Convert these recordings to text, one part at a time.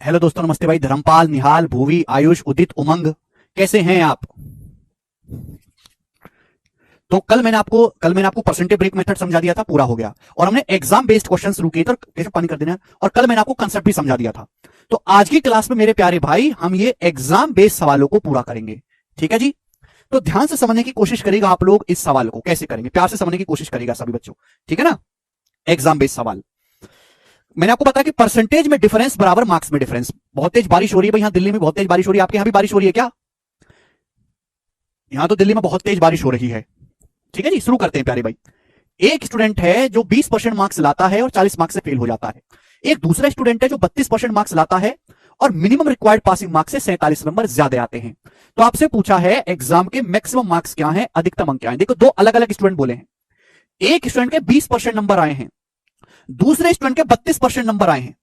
Hello दोस्तों, नमस्ते भाई। धर्मपाल, निहाल, भूवी, आयुष, उदित, उमंग, कैसे हैं आप? तो कल मैंने आपको परसेंटेज ब्रेक मेथड समझा दिया था, पूरा हो गया। और हमने एग्जाम बेस्ड क्वेश्चंस शुरू किए थे, कैसे पानी कर देना है। और कल मैंने आपको कंसेप्ट भी समझा दिया था। तो आज की क्लास में मेरे प्यारे भाई हम ये एग्जाम बेस्ड सवालों को पूरा करेंगे। ठीक है जी। तो ध्यान से समझने की कोशिश करेगा आप लोग, इस सवाल को कैसे करेंगे, प्यार से समझने की कोशिश करेगा सभी बच्चों। ठीक है ना। एग्जाम बेस्ड सवाल। मैंने आपको बताया कि परसेंटेज में डिफरेंस बराबर मार्क्स में डिफरेंस। बहुत तेज बारिश हो रही है भाई, यहां दिल्ली में बहुत तेज बारिश हो रही है। आपके यहां भी बारिश हो रही है क्या? यहां तो दिल्ली में बहुत तेज बारिश हो रही है। ठीक है जी, शुरू करते हैं प्यारे भाई। एक स्टूडेंट है जो 20% मार्क्स लाता है और 40 मार्क्स से फेल हो जाता है। एक दूसरा स्टूडेंट है जो 32% मार्क्स लाता है और मिनिमम रिक्वायर्ड पासिंग मार्क्स से 47 नंबर ज्यादा आते हैं। तो आपसे पूछा है एग्जाम के मैक्सिमम मार्क्स क्या है, अधिकतम अंक क्या है। देखो, दो अलग अलग स्टूडेंट बोले हैं। एक स्टूडेंट के 20% नंबर आए हैं, दूसरे स्टूडेंट के 32% नंबर आए हैं।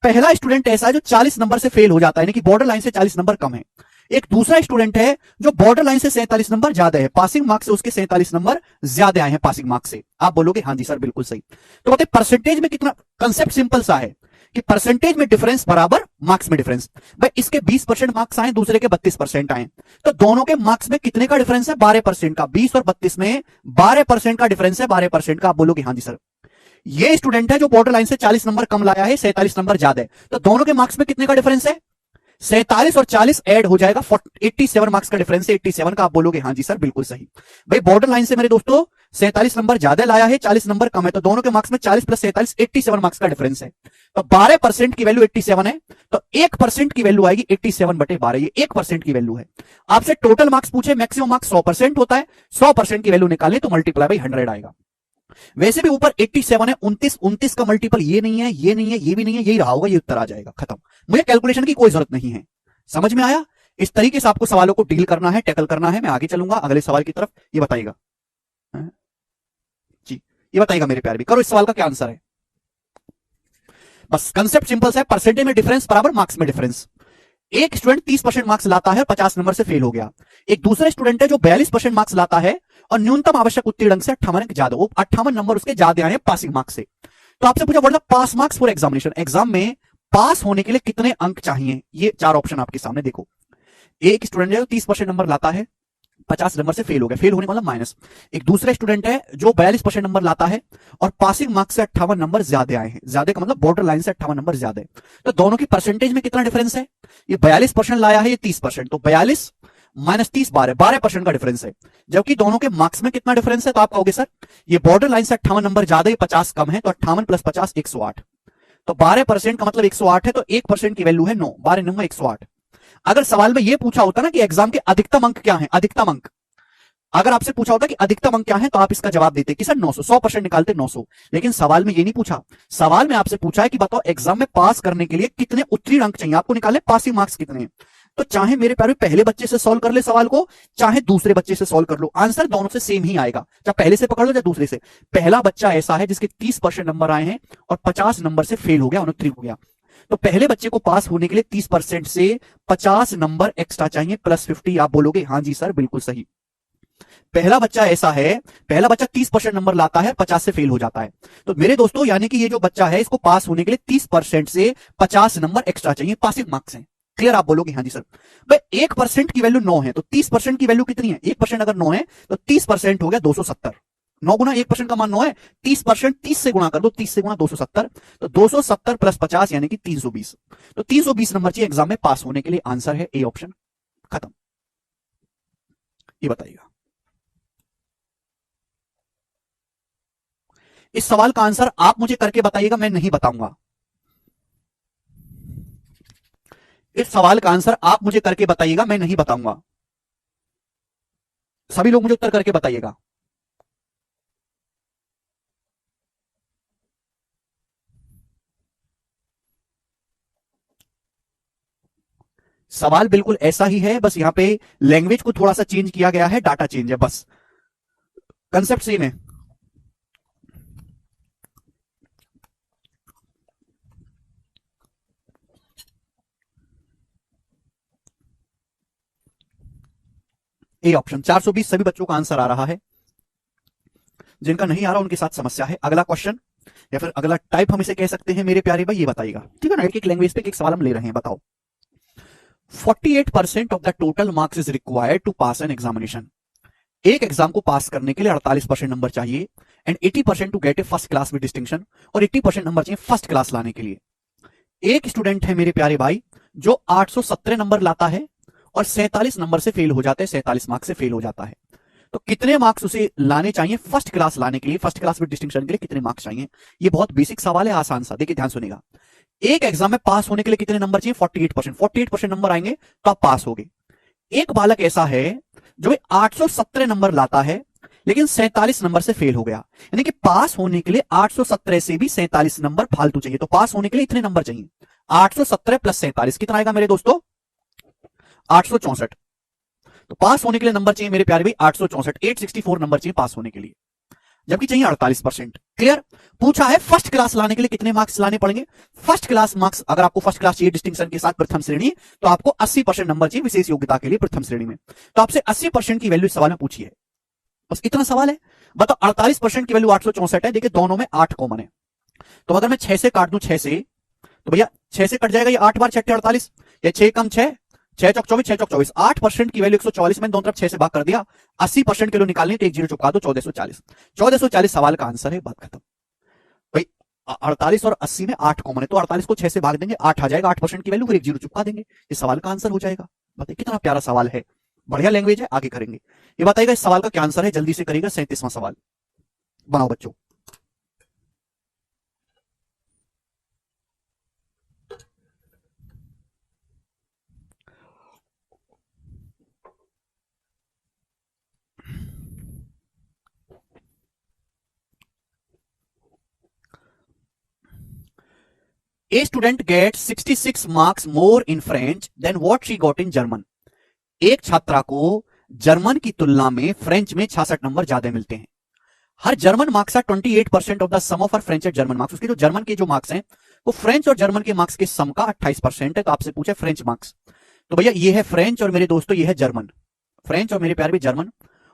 पहला स्टूडेंट ऐसा है जो 40 नंबर से फेल हो जाता है, यानी कि बॉर्डर लाइन से 40 नंबर कम है। एक दूसरा स्टूडेंट है जो बॉर्डर लाइन से 47 नंबर ज्यादा है, पासिंग मार्क्स से उसके 47 नंबर ज्यादा आए हैं पासिंग मार्क्स से। आप बोलोगे हाँ जी सर, बिल्कुल सही। तो बताइए परसेंटेज में कितना। कंसेप्ट सिंपल सा है कि परसेंटेज में डिफरेंस बराबर मार्क्स में डिफरेंस। भाई इसके 20% मार्क्स आए, दूसरे के 32% आए, तो दोनों के मार्क्स में कितने का डिफरेंस है? 12% का। 20 और 32 में 12% का डिफरेंस है, 12% का। आप बोलोगे हाँ जी सर। ये स्टूडेंट है जो बॉर्डर लाइन से 40 नंबर कम लाया है, 47 नंबर ज्यादा है, तो दोनों के मार्क्स में कितने का डिफरेंस है? 47 और 40 ऐड हो जाएगा, 87 मार्क्स का डिफरेंस है, 87 का। आप बोलोगे हाँ जी सर, बिल्कुल सही। भाई बॉर्डर लाइन से मेरे दोस्तों 47 नंबर ज्यादा लाया है, 40 नंबर कम है, तो दोनों के मार्क्स में 40 प्लस 47 87 मार्क्स का डिफरेंस है। तो 12% की वैल्यू 87 है, तो 1% की वैल्यू आएगी 87/12। ये 1% की वैल्यू है। आपसे टोटल मार्क्स पूछे, मैक्सिमम मार्क्स 100% होता है, 100% की वैल्यू निकाले तो मल्टीप्लाई बाई 100 आएगा। वैसे भी ऊपर 87 है, 29 29 का मल्टीपल ये नहीं है, ये नहीं है, ये भी नहीं है, यही रहा होगा, ये उत्तर आ जाएगा, खत्म। मुझे कैलकुलेशन की कोई जरूरत नहीं है। समझ में आया? इस तरीके से आपको सवालों को डील करना है, टैकल करना है। मैं आगे चलूंगा अगले सवाल की तरफ। ये बताइएगा जी, ये बताइएगा मेरे प्यारे भी, करो इस सवाल का क्या आंसर है। बस कंसेप्ट सिंपल है, परसेंटेज में डिफरेंस बराबर मार्क्स में डिफरेंस। एक स्टूडेंट 30% मार्क्स लाता है, 50 नंबर से फेल हो गया। एक दूसरा स्टूडेंट है जो 42% मार्क्स लाता है और न्यूनतम आवश्यक उत्तीर्ण अंक से 58 अंक ज्यादा, वो 58 नंबर उसके ज्यादा आए हैं पासिंग मार्क्स से। तो आपसे पूछा what the pass marks for examination. Exam में पास होने के लिए कितने अंक चाहिए? ये चार ऑप्शन आपके सामने देखो। एक स्टूडेंट है जो 30% नंबर लाता है, 50 नंबर से फेल हो गया, फेल होने मतलब माइनस। एक दूसरा स्टूडेंट है जो 42% नंबर लाता है और पासिंग मार्क्स से 58 नंबर ज्यादा आए हैं, ज्यादा का मतलब बॉर्डर लाइन से 58 नंबर ज्यादा है। तो दोनों की परसेंटेज में कितना डिफरेंस है? ये 42% लाया है, ये 30%, तो 42 माइनस 30 12% का डिफरेंस है। जबकि दोनों के मार्क्स में कितना डिफरेंस है? तो आप कहोगे सर ये बॉर्डर लाइन से 58 नंबर ज्यादा है, 50 कम है, तो 58 प्लस 50 108। तो 12% का मतलब 108 है, तो 1% की वैल्यू है 9, 12 9 108। अगर सवाल में यह पूछा होता ना कि एग्जाम के अधिकतम अंक क्या है, अधिकतम अंक अगर आपसे पूछा होता कि अधिकतम अंक क्या है, तो आप इसका जवाब देते कि सर 900, 100% निकालते 900। लेकिन सवाल में ये नहीं पूछा। सवाल में आपसे पूछा है कि बताओ एग्जाम में पास करने के लिए कितने उत्तीर्ण अंक चाहिए, आपको निकालने पासिंग मार्क्स कितने हैं। तो चाहे मेरे प्यारे पहले बच्चे से सॉल्व कर ले सवाल को, चाहे दूसरे बच्चे से सॉल्व कर लो, आंसर दोनों से सेम ही आएगा। चाहे पहले से पकड़ लो चाहे दूसरे से। पहला बच्चा ऐसा है जिसके 30% नंबर आए हैं और 50 नंबर से फेल हो गया, उत्तीर्ण हो गया। तो पहले बच्चे को पास होने के लिए 30% से 50 नंबर एक्स्ट्रा चाहिए, प्लस 50। आप बोलोगे हाँ जी सर, बिल्कुल सही। पहला बच्चा ऐसा है, पहला बच्चा 30% नंबर लाता है, 50 से फेल हो जाता है। तो मेरे दोस्तों यानी कि ये जो बच्चा है इसको पास होने के लिए 30% से 50 नंबर एक्स्ट्रा चाहिए, पासिंग मार्क्स हैं। क्लियर? आप बोलोगे हाँ जी सर। भाई 1% की वैल्यू 9 है, तो 30% की वैल्यू कितनी है? 1% अगर 9 है तो 30% हो गया 270। 9 गुना 1% का मान 9 है, 30% 30 से गुणा कर दो, 30 से गुणा 270, तो 270 प्लस 50 यानी कि 320। तो 320 नंबर चाहिए एग्जाम में पास होने के लिए। आंसर है ए ऑप्शन, खत्म। ये बताइएगा। इस सवाल का आंसर आप मुझे करके बताइएगा, मैं नहीं बताऊंगा। इस सवाल का आंसर आप मुझे करके बताइएगा, मैं नहीं बताऊंगा। सभी लोग मुझे उत्तर करके बताइएगा। सवाल बिल्कुल ऐसा ही है, बस यहां पे लैंग्वेज को थोड़ा सा चेंज किया गया है, डाटा चेंज है बस, कंसेप्ट सेम है। ए ऑप्शन 420 सभी बच्चों का आंसर आ रहा है। जिनका नहीं आ रहा उनके साथ समस्या है। अगला क्वेश्चन या फिर अगला टाइप हम इसे कह सकते हैं मेरे प्यारे भाई, ये बताइएगा, ठीक है ना। एक एक लैंग्वेज पे एक सवाल हम ले रहे हैं, बताओ। 48% of the total marks is required to pass an examination. एक एग्जाम को पास करने के लिए 48% नंबर चाहिए, and 80% to get a first class with distinction, और 80% नंबर चाहिए फर्स्ट क्लास लाने के लिए। एक स्टूडेंट है मेरे प्यारे भाई जो 817 नंबर लाता है और 47 नंबर से फेल हो जाता है, 47 मार्क्स से फेल हो जाता है। तो कितने मार्क्स उसे लाने चाहिए फर्स्ट क्लास लाने के लिए, फर्स्ट क्लास विद डिस्टिंक्शन के लिए कितने मार्क्स चाहिए? ये बहुत बेसिक सवाल है, आसान सा। देखिए ध्यान सुनेगा। एक एग्जाम में पास होने के लिए कितने नंबर चाहिए? 48%। 48% नंबर आएंगे तो आप पास होगे। एक बालक ऐसा है जो 817 नंबर लाता है लेकिन 47 नंबर से फेल हो गया, यानी कि पास होने के लिए 817 से भी 47 नंबर फालतू चाहिए। तो पास होने के लिए इतने नंबर चाहिए, 817 प्लस 47 कितना आएगा मेरे दोस्तों? 864। तो पास होने के लिए नंबर चाहिए मेरे प्यारे भाई 864, 864 नंबर चाहिए पास होने के लिए, जबकि चाहिए 48%। क्लियर? पूछा है फर्स्ट क्लास लाने के लिए कितने मार्क्स लाने पड़ेंगे? फर्स्ट क्लास मार्क्स, अगर आपको फर्स्ट क्लास चाहिए डिस्टिंक्शन के साथ प्रथम श्रेणी, तो आपको 80% नंबर चाहिए विशेष योग्यता के लिए प्रथम श्रेणी में। तो आपसे 80% की वैल्यू सवाल में पूछी है, बस इतना सवाल है। बताओ 48% की वैल्यू 864 है। देखिए दोनों में 8 कॉमन है, तो अगर मैं 6 से काट दूं 6 से, तो भैया 6 से कट जाएगा ये 8 बार 6 48, या 6 कम 6, 6 चौक 24, 6 चौक 24। 8% की वैल्यू 144 में दोनों तरफ 6 से भाग कर दिया। 80% के लिए निकालनी तो एक जीरो चुका दो, 1440। 1440 सवाल का आंसर है, बात खत्म भाई। 48 और 80 में 8 कॉमन है, तो 48 को 6 से भाग देंगे 8 आ जाएगा, 8% की वैल्यू, फिर एक जीरो चुका देंगे, ये सवाल का आंसर हो जाएगा। बताइए कितना प्यारा सवाल है, बढ़िया लैंग्वेज है, आगे करेंगे। ये बताइएगा इस सवाल का क्या आंसर है, जल्दी से करिएगा। 37वां सवाल बनाओ बच्चों। A student gets 66 marks more in French than what she got in German. एक छात्रा को जर्मन की तुलना में फ्रेंच में 66 नंबर ज्यादा मिलते हैं। Her German marks are 28% of the sum of her French and German marks. उसके जो जर्मन के जो मार्क्स हैं वो फ्रेंच और जर्मन के मार्क्स के सम का 28% है। तो आपसे पूछे फ्रेंच मार्क्स, तो भैया ये है फ्रेंच और मेरे दोस्तों ये है जर्मन। फ्रेंच और मेरे प्यारे भी जर्मन,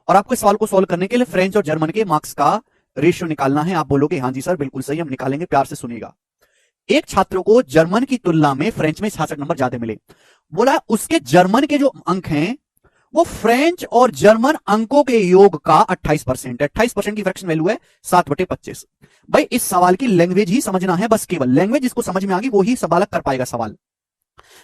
और आपको इस सवाल को सोल्व करने के लिए फ्रेंच और जर्मन के मार्क्स का रेशियो निकालना है। आप बोलोगे हाँ जी सर बिल्कुल सही, हम निकालेंगे, प्यार से सुनिएगा। एक छात्र को जर्मन की तुलना में फ्रेंच में 66 नंबर ज्यादा मिले। बोला उसके जर्मन के जो अंक हैं वो फ्रेंच और जर्मन अंकों के योग का 28% है। 28% की फ्रैक्शन वैल्यू है 7/25। भाई इस सवाल की लैंग्वेज ही समझना है, बस केवल लैंग्वेज जिसको समझ में आ गई वो ही सवाल कर पाएगा सवाल।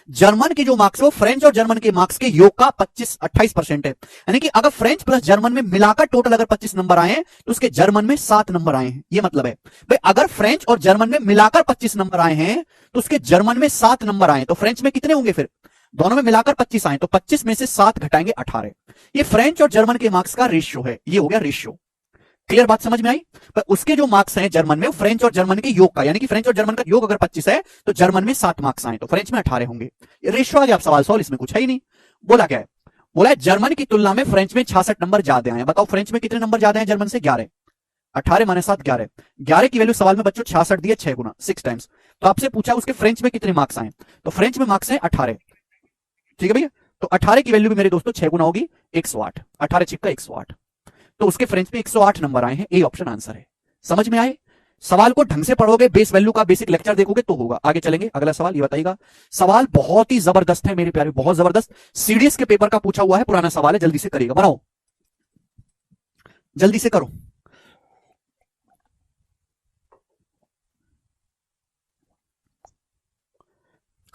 जर्मन के जो मार्क्स वो फ्रेंच और जर्मन के मार्क्स के योग का 28% है, यानी कि अगर फ्रेंच प्लस जर्मन में मिलाकर टोटल अगर 25 नंबर आए हैं तो उसके जर्मन में 7 नंबर आए हैं। ये मतलब है भाई अगर फ्रेंच और जर्मन में मिलाकर 25 नंबर आए हैं तो उसके जर्मन में 7 नंबर आए, तो फ्रेंच में कितने होंगे? फिर दोनों में मिलाकर 25 आए, तो 25 में से 7 घटाएंगे 18। ये फ्रेंच और जर्मन के मार्क्स का रेशियो है, ये हो गया रेशियो। क्लियर बात समझ में आई? पर उसके जो मार्क्स हैं जर्मन में फ्रेंच और जर्मन के योग का, यानी कि फ्रेंच और जर्मन का योग अगर 25 है तो जर्मन में 7 मार्क्स आए, तो फ्रेंच में 18 होंगे। ये रेशियो आ गया। आप सवाल सॉल्व, इसमें कुछ है ही नहीं। बोला क्या है? बोला है जर्मन की तुलना में फ्रेंच में 66 नंबर ज्यादा आए। बताओ फ्रेंच में कितने नंबर ज्यादा हैं जर्मन से? 11। 18 माने 7 11। 11 की वैल्यू सवाल में बच्चों 66 दिए 6 गुना 6 टाइम्स। तो आपसे पूछा उसके फ्रेंच में कितने मार्क्स आए, तो फ्रेंच में मार्क्स है 18। ठीक है भैया, तो 18 की वैल्यू भी मेरे दोस्तों 6 गुना होगी 108। 18 छिक्का 108, तो उसके फ्रेंच में 108 नंबर आए हैं। ए ऑप्शन आंसर है। समझ में आए? सवाल को ढंग से पढ़ोगे, बेस वैल्यू का बेसिक लेक्चर देखोगे तो होगा। आगे चलेंगे, अगला सवाल ये बताइएगा। सवाल बहुत ही जबरदस्त है मेरे प्यारे, बहुत जबरदस्त। सीडीएस के पेपर का पूछा हुआ है, पुराना सवाल है, जल्दी से करिएगा, बनाओ जल्दी से करो।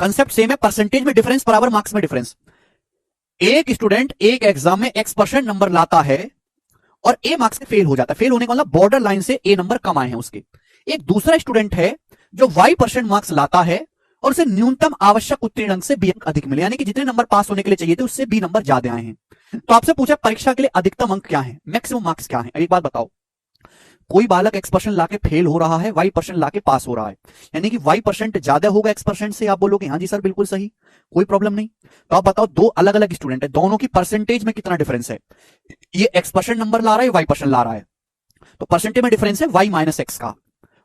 कंसेप्ट सेम है, परसेंटेज में डिफरेंस बराबर मार्क्स में डिफरेंस। एक स्टूडेंट एक एग्जाम में X% नंबर लाता है और ए मार्क्स से फेल हो जाता है। फेल होने का मतलब बॉर्डर लाइन से ए नंबर कम आए हैं उसके। एक दूसरा स्टूडेंट है जो Y% मार्क्स लाता है और उसे न्यूनतम आवश्यक उत्तीर्ण अंक से बी अंक अधिक मिले, यानी कि जितने नंबर पास होने के लिए चाहिए थे उससे बी नंबर ज्यादा आए हैं। तो आपसे पूछा परीक्षा के लिए अधिकतम अंक क्या है, मैक्सिमम मार्क्स क्या है? एक बात बताओ, कोई बालक X% लाके फेल हो रहा है, Y% लाके पास हो रहा है, यानी कि Y% ज्यादा होगा X% से। आप बोलोगे हाँ जी सर बिल्कुल सही, कोई प्रॉब्लम नहीं। तो आप बताओ दो अलग अलग स्टूडेंट है, दोनों की परसेंटेज में कितना डिफरेंस है? ये X% नंबर ला रहा है, Y% ला रहा है, तो परसेंटेज में डिफरेंस है Y - X का।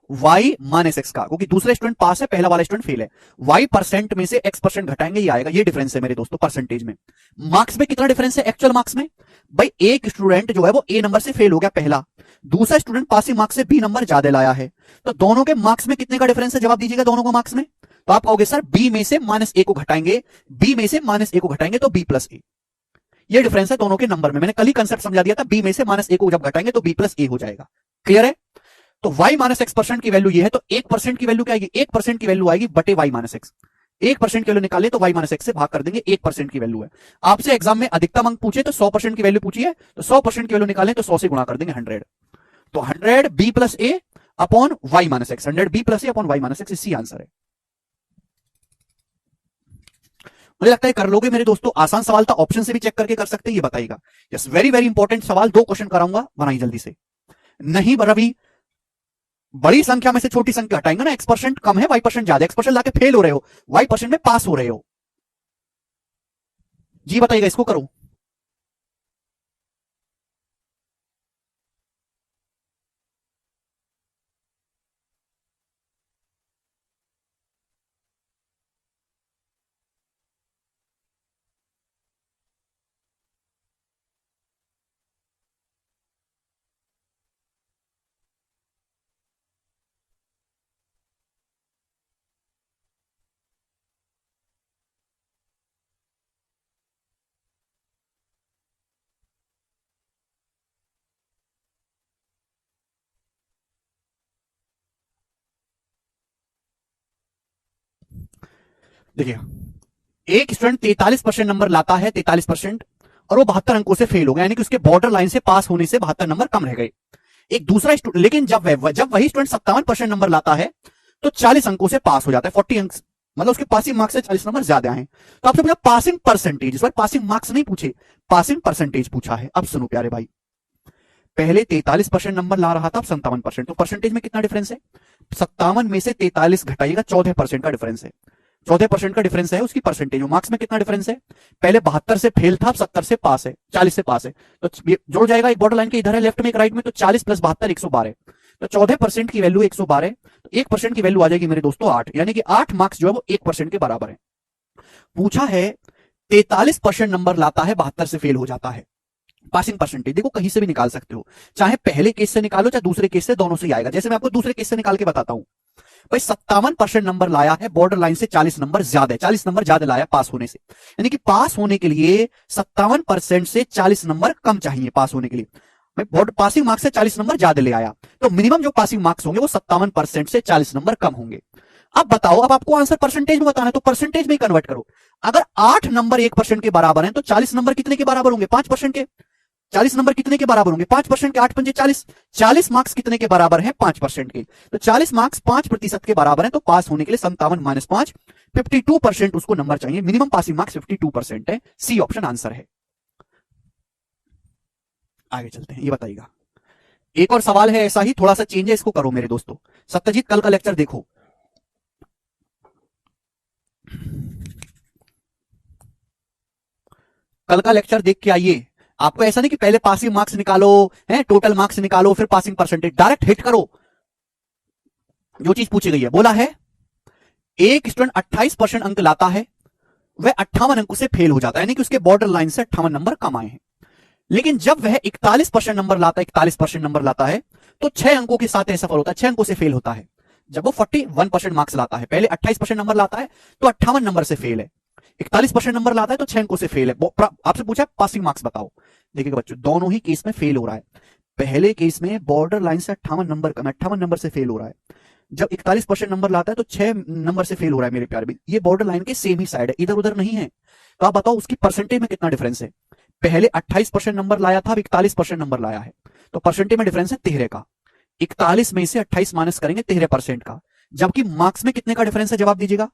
y माइनस एक्स का, क्योंकि दूसरा स्टूडेंट पास है, पहला वाला स्टूडेंट फेल है। y परसेंट में से x% घटाएंगे, ये आएगा। ये डिफरेंस है मेरे दोस्तों परसेंटेज में। मार्क्स में कितना डिफरेंस है एक्चुअल मार्क्स में? भाई एक स्टूडेंट जो है वो a नंबर से फेल हो गया पहला, दूसरा स्टूडेंट पासिंग मार्क्स से b नंबर ज्यादा लाया है, तो दोनों के मार्क्स में कितने का डिफरेंस है? जवाब दीजिएगा दोनों को मार्क्स में। तो आप कहोगे सर b में से -a को घटाएंगे, b में से -a को घटाएंगे तो b प्लस a। ये डिफरेंस है दोनों के नंबर में। मैंने कल ही कंसेप्ट समझा दिया था, b में से -a को जब घटाएंगे तो b प्लस a हो जाएगा। क्लियर है? तो y माइनस x% की वैल्यू ये है, तो 1% की वैल्यू क्या आएगी? 1% की वैल्यू आएगी बटे y माइनस x। 1% की वैल्यू निकाले तो y माइनस x से भाग कर देंगे, 1% की वैल्यू है। आपसे एग्जाम में अधिकतम अंक पूछे तो 100% की वैल्यू पूछी है, तो 100% की वैल्यू निकालें तो 100 से गुणा कर देंगे 100। तो 100 b plus a upon y minus x, 100 b plus a upon y minus x, इसी आंसर है। मुझे लगता है कर लोगे मेरे दोस्तों। आसान सवाल था, ऑप्शन से भी चेक करके कर सकते हैं, ये बताइएगा। यस, वेरी वेरी इंपॉर्टेंट सवाल, 2 क्वेश्चन कराऊंगा, बनाइए जल्दी से। नहीं रवि, बड़ी संख्या में से छोटी संख्या हटाएंगे ना, x% कम है y% ज्यादा, x% लाके फेल हो रहे हो, y% में पास हो रहे हो। जी बताइएगा, इसको करो। देखिए, एक स्टूडेंट 43% नंबर लाता है, 43%, और वो 72 अंकों से फेल हो गया, यानी कि उसके बॉर्डर लाइन से पास होने से 72 नंबर कम रह गए। एक दूसरा स्टूडेंट, लेकिन जब वही स्टूडेंट 57% नंबर लाता है तो 40 अंकों से पास हो जाता है, 40 अंक, मतलब उसके पासिंग मार्क्स से 40 नंबर ज्यादा हैं। तो आपसे पूछा पासिंग परसेंटेज, इस बार पासिंग मार्क्स नहीं पूछे, पासिंग परसेंटेज पूछा है। अब सुनो प्यारे भाई, पहले 43% नंबर ला रहा था, अब 57%, तो परसेंटेज में कितना डिफरेंस है? 57 में से 43 घटाइएगा, 14% का डिफरेंस है। 14% का डिफरेंस है उसकी परसेंटेज में। मार्क्स में कितना डिफरेंस है? पहले 72 से फेल था, अब 70 से पास है, 40 से पास है, तो जुड़ जाएगा। एक बॉर्डर लाइन के इधर है लेफ्ट में, एक राइट में, तो 40 प्लस 72 112, तो 14% की वैल्यू 112, तो 1% की वैल्यू आ जाएगी मेरे दोस्तों 8, यानी कि 8 मार्क्स जो है वो 1% के बराबर है। पूछा है 43% नंबर लाता है, 72 से फेल हो जाता है, पासिंग परसेंटेज देखो कहीं से भी निकाल सकते हो, चाहे पहले केस से निकालो चाहे दूसरे केस से, दोनों से ही आएगा। जैसे मैं आपको दूसरे केस से निकाल के बताता हूं। भाई 57% नंबर लाया है, बॉर्डर लाइन से 40 नंबर ज्यादा है, 40 नंबर ज्यादा लाया पास होने से, यानी कि पास होने के लिए 57% से 40 नंबर कम चाहिए पास होने के लिए। भाई बॉर्डर पासिंग मार्क्स से 40 नंबर ज्यादा ले आया, तो मिनिमम जो पासिंग मार्क्स होंगे वो 57% से 40 नंबर कम होंगे। अब बताओ, अब आपको आंसर परसेंटेज में बताना है तो परसेंटेज में कन्वर्ट करो। अगर 8 नंबर 1% के बराबर है तो 40 नंबर कितने के बराबर होंगे? 5% के। 40 नंबर कितने के बराबर होंगे? 5% के। 8 पंजे 40, 40 मार्क्स कितने के बराबर है? 5% के। तो 40 मार्क्स 5% के बराबर है, तो पास होने के लिए 57 माइनस 5, 52% उसको नंबर चाहिए। मिनिमम पासिंग मार्क्स 52% है, सी ऑप्शन आंसर है। आगे चलते हैं, ये बताइएगा। एक और सवाल है ऐसा ही, थोड़ा सा चेंज है, इसको करो मेरे दोस्तों। सत्यजीत कल का लेक्चर देखो, कल का लेक्चर देख के आइए। आपको ऐसा नहीं कि पहले पासिंग मार्क्स निकालो, है टोटल मार्क्स निकालो, फिर पासिंग परसेंटेज, डायरेक्ट हिट करो जो चीज पूछी गई है। बोला है एक स्टूडेंट 28% अंक लाता है, वह 58 अंकों से फेल हो जाता है, यानी कि उसके बॉर्डर लाइन से 58 नंबर कम आए हैं। लेकिन जब वह 41% नंबर लाता है, 41% नंबर लाता है, तो 6 अंकों के साथ सफल होता है, 6 अंकों से फेल होता है। जब वो 41% मार्क्स लाता है, पहले 28% नंबर लाता है तो 58 नंबर से फेल है, 41% नंबर लाता है तो 6 अंकों से फेल है। आपसे पूछा पासिंग मार्क्स बताओ, देखिएगा बच्चों दोनों ही केस में फेल हो रहा है। पहले केस में बॉर्डर लाइन से 58 नंबर कम, 58 नंबर से फेल हो रहा है। जब 41% नंबर लाता है तो 6 नंबर से फेल हो रहा है मेरे प्यारे भी। ये बॉर्डर लाइन के सेम ही साइड है, इधर उधर नहीं है। तो आप बताओ उसकी परसेंटेज में कितना डिफरेंस है? पहले 28% नंबर लाया था, अब 41% नंबर लाया है, तो परसेंटेज में डिफरेंस है 13 का। 41 में से 28 माइनस करेंगे 13% का। जबकि मार्क्स में कितने का डिफरेंस है? जवाब दीजिएगा।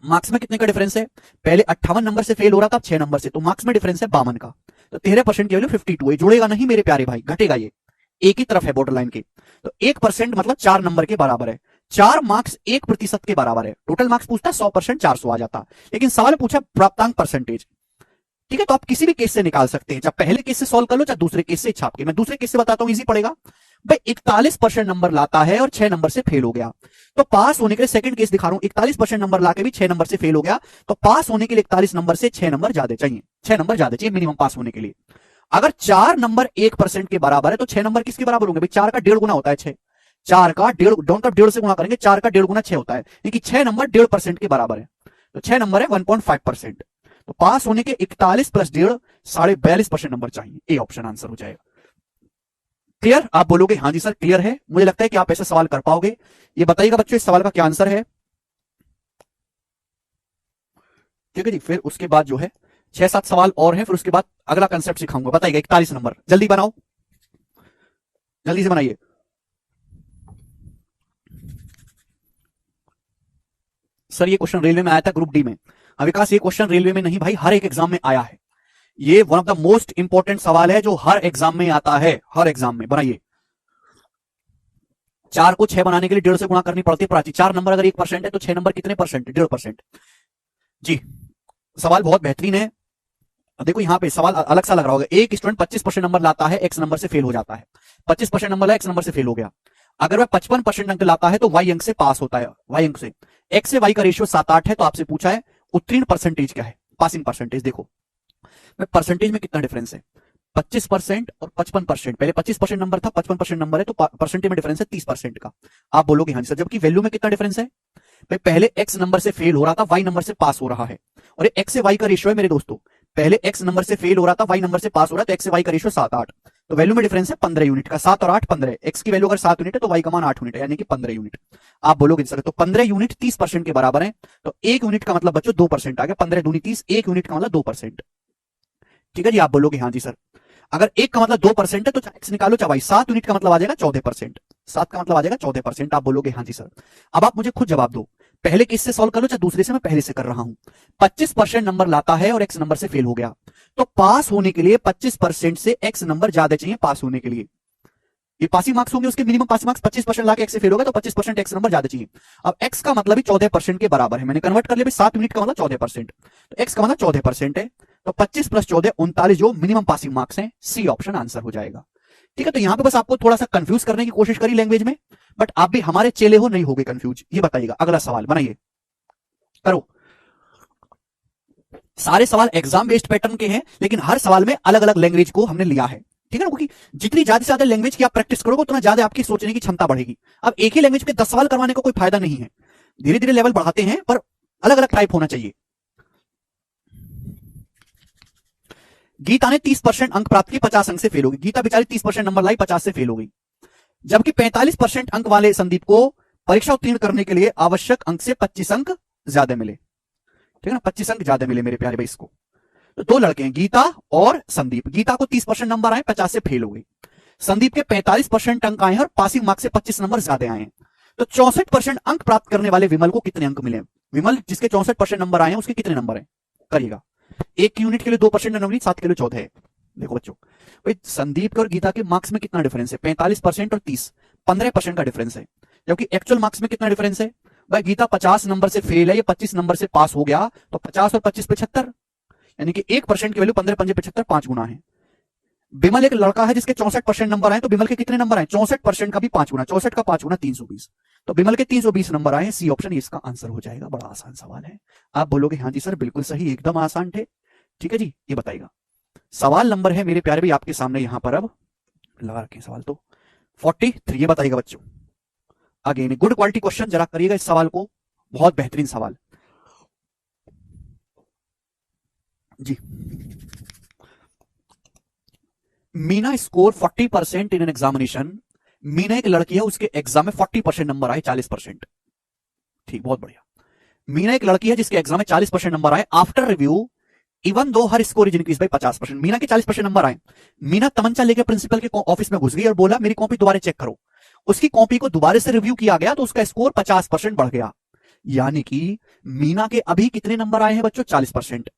मार्क्स में कितने का डिफरेंस है? पहले 58 नंबर से फेल हो रहा था, 6 नंबर से, तो मार्क्स में डिफरेंस है 52 का। तो 13% की वैल्यू 52 है। जुड़ेगा नहीं मेरे प्यारे भाई, घटेगा, ये एक ही तरफ है बॉर्डर लाइन के। तो 1% मतलब 4 नंबर के बराबर है। 4 मार्क्स 1% के बराबर है। टोटल मार्क्स पूछता 100%, 400 आ जाता, लेकिन सवाल पूछा प्राप्तांक परसेंटेज। ठीक है, तो आप किसी भी केस से निकाल सकते हैं, चाहे पहले केस से सॉल्व कर लो चाहे दूसरे केस से छाप के। मैं दूसरे केस से बताता हूं, इजी पड़ेगा भाई। 41% नंबर लाता है और 6 नंबर से फेल हो गया, तो पास होने के लिए सेकंड केस दिखा रहा हूं, 41% नंबर लाके भी 6 नंबर से फेल हो गया, तो पास होने के लिए 41 नंबर से 6 नंबर ज्यादा चाहिए, 6 नंबर ज्यादा चाहिए मिनिमम पास होने के लिए। अगर 4 नंबर 1% के बराबर है तो 6 नंबर किसके बराबर होंगे भाई? 4 का 1.5 गुना होता है 6, 4 का 1.5, डॉन का 1.5 से गुणा करेंगे, 4 का 1.5 गुना 6 होता है, यानी कि 6 नंबर 1.5% के बराबर है, तो 6 नंबर है 1.5%। तो पास होने के 41 प्लस 1.5 42% नंबर चाहिए, ए ऑप्शन आंसर हो जाएगा। क्लियर? आप बोलोगे हाँ जी सर क्लियर है, मुझे लगता है कि आप ऐसे सवाल कर पाओगे। ये बताइएगा बच्चों इस सवाल का क्या आंसर है। ठीक है जी, फिर उसके बाद जो है 6-7 सवाल और हैं, फिर उसके बाद अगला कंसेप्ट सिखाऊंगा। बताइएगा 41 नंबर, जल्दी बनाओ, जल्दी से बनाइए। सर ये क्वेश्चन रेलवे में आया था ग्रुप डी में। विकास ये क्वेश्चन रेलवे में नहीं भाई, हर एक एग्जाम में आया है, ये one of the most important सवाल है जो हर एग्जाम में आता है, हर एग्जाम में। बनाइए। 4 को 6 बनाने के लिए 1.5 से गुणा करनी पड़ती है प्राची। 4 नंबर अगर 1% है तो 6 नंबर कितने परसेंट? 1.5%। जी सवाल बहुत बेहतरीन है। देखो यहाँ पे सवाल अलग सा लग रहा होगा। एक स्टूडेंट 25% नंबर लाता है, एक्स नंबर से फेल हो जाता है। 25% नंबर है, एक्स नंबर से फेल हो गया। अगर वह 55% अंक लाता है तो वाई अंक से पास होता है, वाई अंक से। एक्स से वाई का रेशियो 7-8 है, तो आपसे पूछा है उत्तीर्ण परसेंटेज क्या है, पासिंग परसेंटेज। देखो परसेंटेज में कितना डिफरेंस है, 25% और 55%। पहले 25% नंबर था, 55% नंबर है, तो परसेंटेज में डिफरेंस है 30% का। आप बोलोगे हाँ सर, जबकि वैल्यू में कितना डिफरेंस है भाई? पहले एक्स नंबर से फेल हो रहा था, वाई नंबर से पास हो रहा है, और ये एक्स से वाई का रेशियो है मेरे दोस्तों। पहले एक्स नंबर से फेल हो रहा था, वाई नंबर से पास हो रहा है, तो एक्स से वाई का रेशियो 7-8, तो वैल्यू में डिफरेंस है 15 यूनिट का। 7 और 8 15, एक्स की वैल्यू अगर 7 यूनिट है तो वाई का मान 8 यूनिट है, यानी कि 15 यूनिट। आप बोलोगे सर तो 15 यूनिट 30% के बराबर है, तो 1 यूनिट का मतलब बच्चों 2% आ गया। 15 दूनी 30, 1 यूनिट का मतलब 2%। ठीक है जी, आप बोलोगे हाँ जी सर। अगर 1 का मतलब 2% है तो एक्स निकालो चाहे वाई, 7 यूनिट का मतलब आ जाएगा 14%, 7 का मतलब आ जाएगा 14%। आप बोलोगे हाँ जी सर। अब आप मुझे खुद जवाब दो, पहले किस से सॉल्व कर लो चाहे दूसरे से, मैं पहले से कर रहा हूं। 25% नंबर लाता है और एक्स नंबर से फेल हो गया, तो पास होने के लिए 25% से एक्स नंबर ज्यादा चाहिए पास होने के लिए। ये पासिंग मार्क्स होंगे उसके, मिनिमम पासिंग मार्क्स 25% लाके एक्स से फेल होगा तो 25% एक्स नंबर ज्यादा चाहिए। अब एक्स का मतलब ही 14% के बराबर है, मैंने कन्वर्ट कर लिया 7 यूनिट का मतलब 14%, तो एक्स का मतलब 14% है, तो 25 प्लस 14 39 जो मिनिमम पासिंग मार्क्स हैं, सी ऑप्शन आंसर हो जाएगा। ठीक है, तो यहां पे बस आपको थोड़ा सा कंफ्यूज करने की कोशिश करी लैंग्वेज में, बट आप भी हमारे चेले हो, नहीं होगे कंफ्यूज। ये बताइएगा, अगला सवाल बनाइए, करो। सारे सवाल एग्जाम बेस्ड पैटर्न के हैं, लेकिन हर सवाल में अलग अलग लैंग्वेज को हमने लिया है। ठीक है ना, क्योंकि जितनी ज्यादा से ज्यादा लैंग्वेज की आप प्रैक्टिस करोगे उतना ज्यादा आपकी सोचने की क्षमता बढ़ेगी। अब एक ही लैंग्वेज के 10 सवाल करवाने का कोई फायदा नहीं है, धीरे धीरे लेवल बढ़ाते हैं, पर अलग अलग टाइप होना चाहिए। गीता ने 30% अंक प्राप्त किए, 50 अंक से फेल हो गई। गीता बेचारी 30% नंबर लाई, 50 से फेल हो गई। जबकि 45% अंक वाले संदीप को परीक्षा उत्तीर्ण करने के लिए आवश्यक अंक से 25 अंक ज्यादा मिले। ठीक है ना, 25 अंक ज्यादा मिले मेरे प्यारे भाई इसको। तो 2 लड़के हैं, गीता और संदीप। गीता को 30% नंबर आए, 50 से फेल हो गई। संदीप के 45% अंक आए हैं और पासिंग मार्क्स से 25 नंबर ज्यादा आए हैं। तो 64% अंक प्राप्त करने वाले विमल को कितने अंक मिले? विमल जिसके 64% नंबर आए हैं उसके कितने नंबर है? करिएगा। 1 यूनिट के लिए 2% नंबर, 7 के लिए 14 है। देखो बच्चों, भाई संदीप और गीता के मार्क्स में कितना डिफरेंस है? 45% और 30, 15% का डिफरेंस है। जबकि एक्चुअल मार्क्स में कितना डिफरेंस है? भाई गीता 50 नंबर से फेल है, ये 25 नंबर से पास हो गया, तो 50 और 25 75, यानी कि 1% की वैल्यू 15 पंजे 75, 5 गुना है। बिमल एक लड़का है जिसके 64% नंबर आए, तो बिमल के कितने नंबर आए? 64% का भी 5 गुना, 64 का 5 गुना 320, तो बिमल के 320 नंबर आए। सी ऑप्शन इसका आंसर हो जाएगा। बड़ा आसान सवाल है। आप बोलोगे हाँ जी सर बिल्कुल सही, एकदम आसान थे। ठीक है जी, ये बताइएगा। सवाल नंबर है मेरे प्यारे भाई आपके सामने यहां पर, अब लगा रखे सवाल तो 43। ये बताइएगा बच्चों, अगेन गुड क्वालिटी क्वेश्चन, जरा करिएगा इस सवाल को, बहुत बेहतरीन सवाल जी। Meena score 40% in an examination. Meena एक लड़की है, उसके एग्जाम में 40% नंबर आए, 40%। ठीक, बहुत बढ़िया। मीना एक लड़की है जिसके एग्जाम में 40% नंबर आए। After review even though her score is increase by 50%। Meena के 40% नंबर आए। मीना तमंचा लेकर प्रिंसिपल के ऑफिस में घुस गई और बोला मेरी कॉपी दोबारा चेक करो। उसकी कॉपी को दोबारा से रिव्यू किया गया तो उसका स्कोर 50% बढ़ गया। यानी कि मीना के अभी कितने नंबर आए हैं बच्चों? 40%।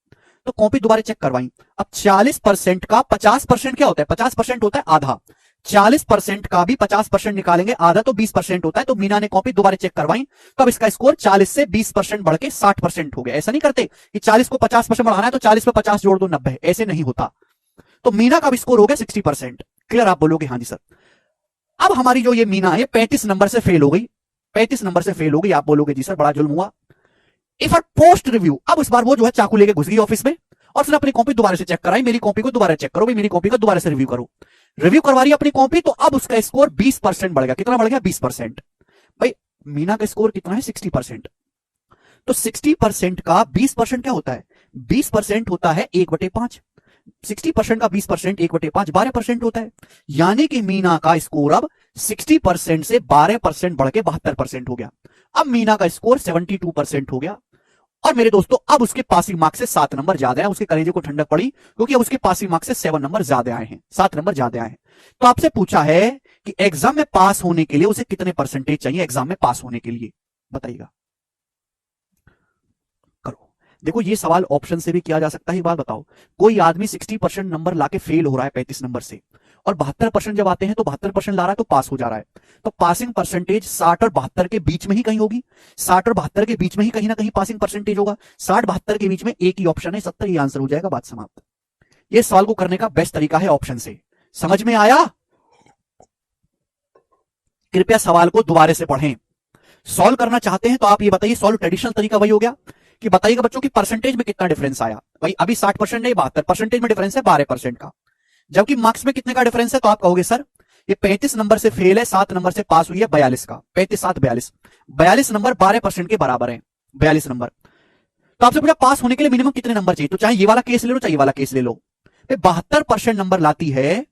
तो कॉपी दोबारा चेक करवाई। अब 40% का 50% क्या होता है? 50% होता है आधा। 40% का भी 50% निकालेंगे, आधा तो 20% होता है। तो मीना ने कॉपी दोबारा चेक करवाई, तब इसका स्कोर 40 से 20% बढ़ के 60% हो गया। ऐसा नहीं करते कि 40 को 50% बढ़ाना है तो 40 पे 50 जोड़ दो 90, ऐसे नहीं होता। तो मीना का भी स्कोर हो गया 60%। क्लियर? आप बोलोगे हाँ जी सर। अब हमारी जो ये मीना है 35 नंबर से फेल हो गई, 35 नंबर से फेल हो गई। आप बोलोगे जी सर बड़ा जुल्म हुआ। इफ पोस्ट रिव्यू, अब इस बार वो जो है चाकू लेके घुस गई ऑफिस में और उसने अपनी कॉपी दोबारा से चेक कराई, मेरी कॉपी को दोबारा चेक करो भाई, मेरी कॉपी को दोबारा से रिव्यू करो। रिव्यू करवा रही अपनी कॉपी, तो अब उसका स्कोर 20% बढ़ गया। कितना बढ़ गया? 20%। भाई मीना का स्कोर कितना है? 60%। तो 60% का 20% क्या होता है? 20% होता है 1/5। 60% का 20% 1/5 12% होता है। यानी कि मीना का स्कोर अब 60% से 12% बढ़ के 72% हो गया। अब मीना का स्कोर 72% हो गया। और मेरे दोस्तों अब उसके पासिंग मार्क्स से 7 नंबर ज्यादा है। उसके कलेजे को ठंडक पड़ी क्योंकि अब उसके पासिंग मार्क्स से 7 नंबर ज्यादा आए हैं, 7 नंबर ज्यादा आए हैं। तो आपसे पूछा है कि एग्जाम में पास होने के लिए उसे कितने परसेंटेज चाहिए, एग्जाम में पास होने के लिए, बताइएगा। करो। देखो ये सवाल ऑप्शन से भी किया जा सकता है। एक बात बताओ, कोई आदमी 60% नंबर लाके फेल हो रहा है 35 नंबर से, और 72% जब आते हैं तो 72% ला रहा है तो पास हो जा रहा है। तो पासिंग परसेंटेज 60 और 72 के बीच में ही कहीं होगी। 60 और 72 के बीच में ही कहीं ना कहीं पासिंग परसेंटेज होगा। 60-72 के बीच में एक ही ऑप्शन है, 70 ही आंसर हो जाएगा, बात समाप्त। ये सवाल को करने का बेस्ट तरीका है ऑप्शन से। समझ में आया? कृपया सवाल को दोबारा से पढ़ें। सॉल्व करना चाहते हैं तो आप ये बताइए, सॉल्व ट्रेडिशनल तरीका वही हो गया कि बताइएगा बच्चों की परसेंटेज में कितना डिफरेंस आया। भाई अभी 60% नहीं 72% में डिफरेंस है 12% का, जबकि मार्क्स में कितने का डिफरेंस है। तो आप कहोगे सर ये 35 नंबर से फेल है, 7 नंबर से पास हुई है 42 का, 35 7 42, 42 नंबर 12% के बराबर है, 42 नंबर। तो आपसे पूछा पास होने के लिए मिनिमम कितने नंबर चाहिए, तो चाहे ये वाला केस ले लो चाहे ये वाला केस ले लो। 72% नंबर लाती है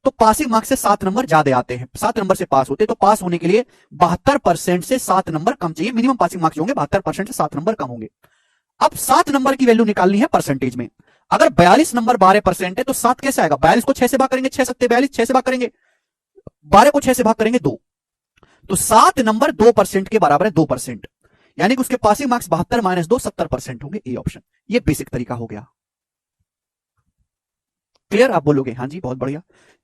तो पासिंग मार्क्स से 7 नंबर ज्यादा आते हैं, 7 नंबर से पास होते, तो पास होने के लिए 72% से 7 नंबर कम चाहिए। मिनिमम पासिंग मार्क्स होंगे 72% से 7 नंबर कम होंगे। अब 7 नंबर की वैल्यू निकालनी है परसेंटेज में। अगर 42 नंबर 12% है तो 7 कैसे आएगा? 42 को 6 से भाग करेंगे, 6 सत्ते 42, 6 से भाग करेंगे, 12 को 6 से भाग करेंगे 2, तो 7 नंबर 2% के बराबर है, 2%। यानी कि उसके पासिंग मार्क्स 72 - 2 70% होंगे। ए ऑप्शन, ये बेसिक तरीका हो गया। क्लियर? आप बोलोगे हाँ जी बहुत बढ़िया।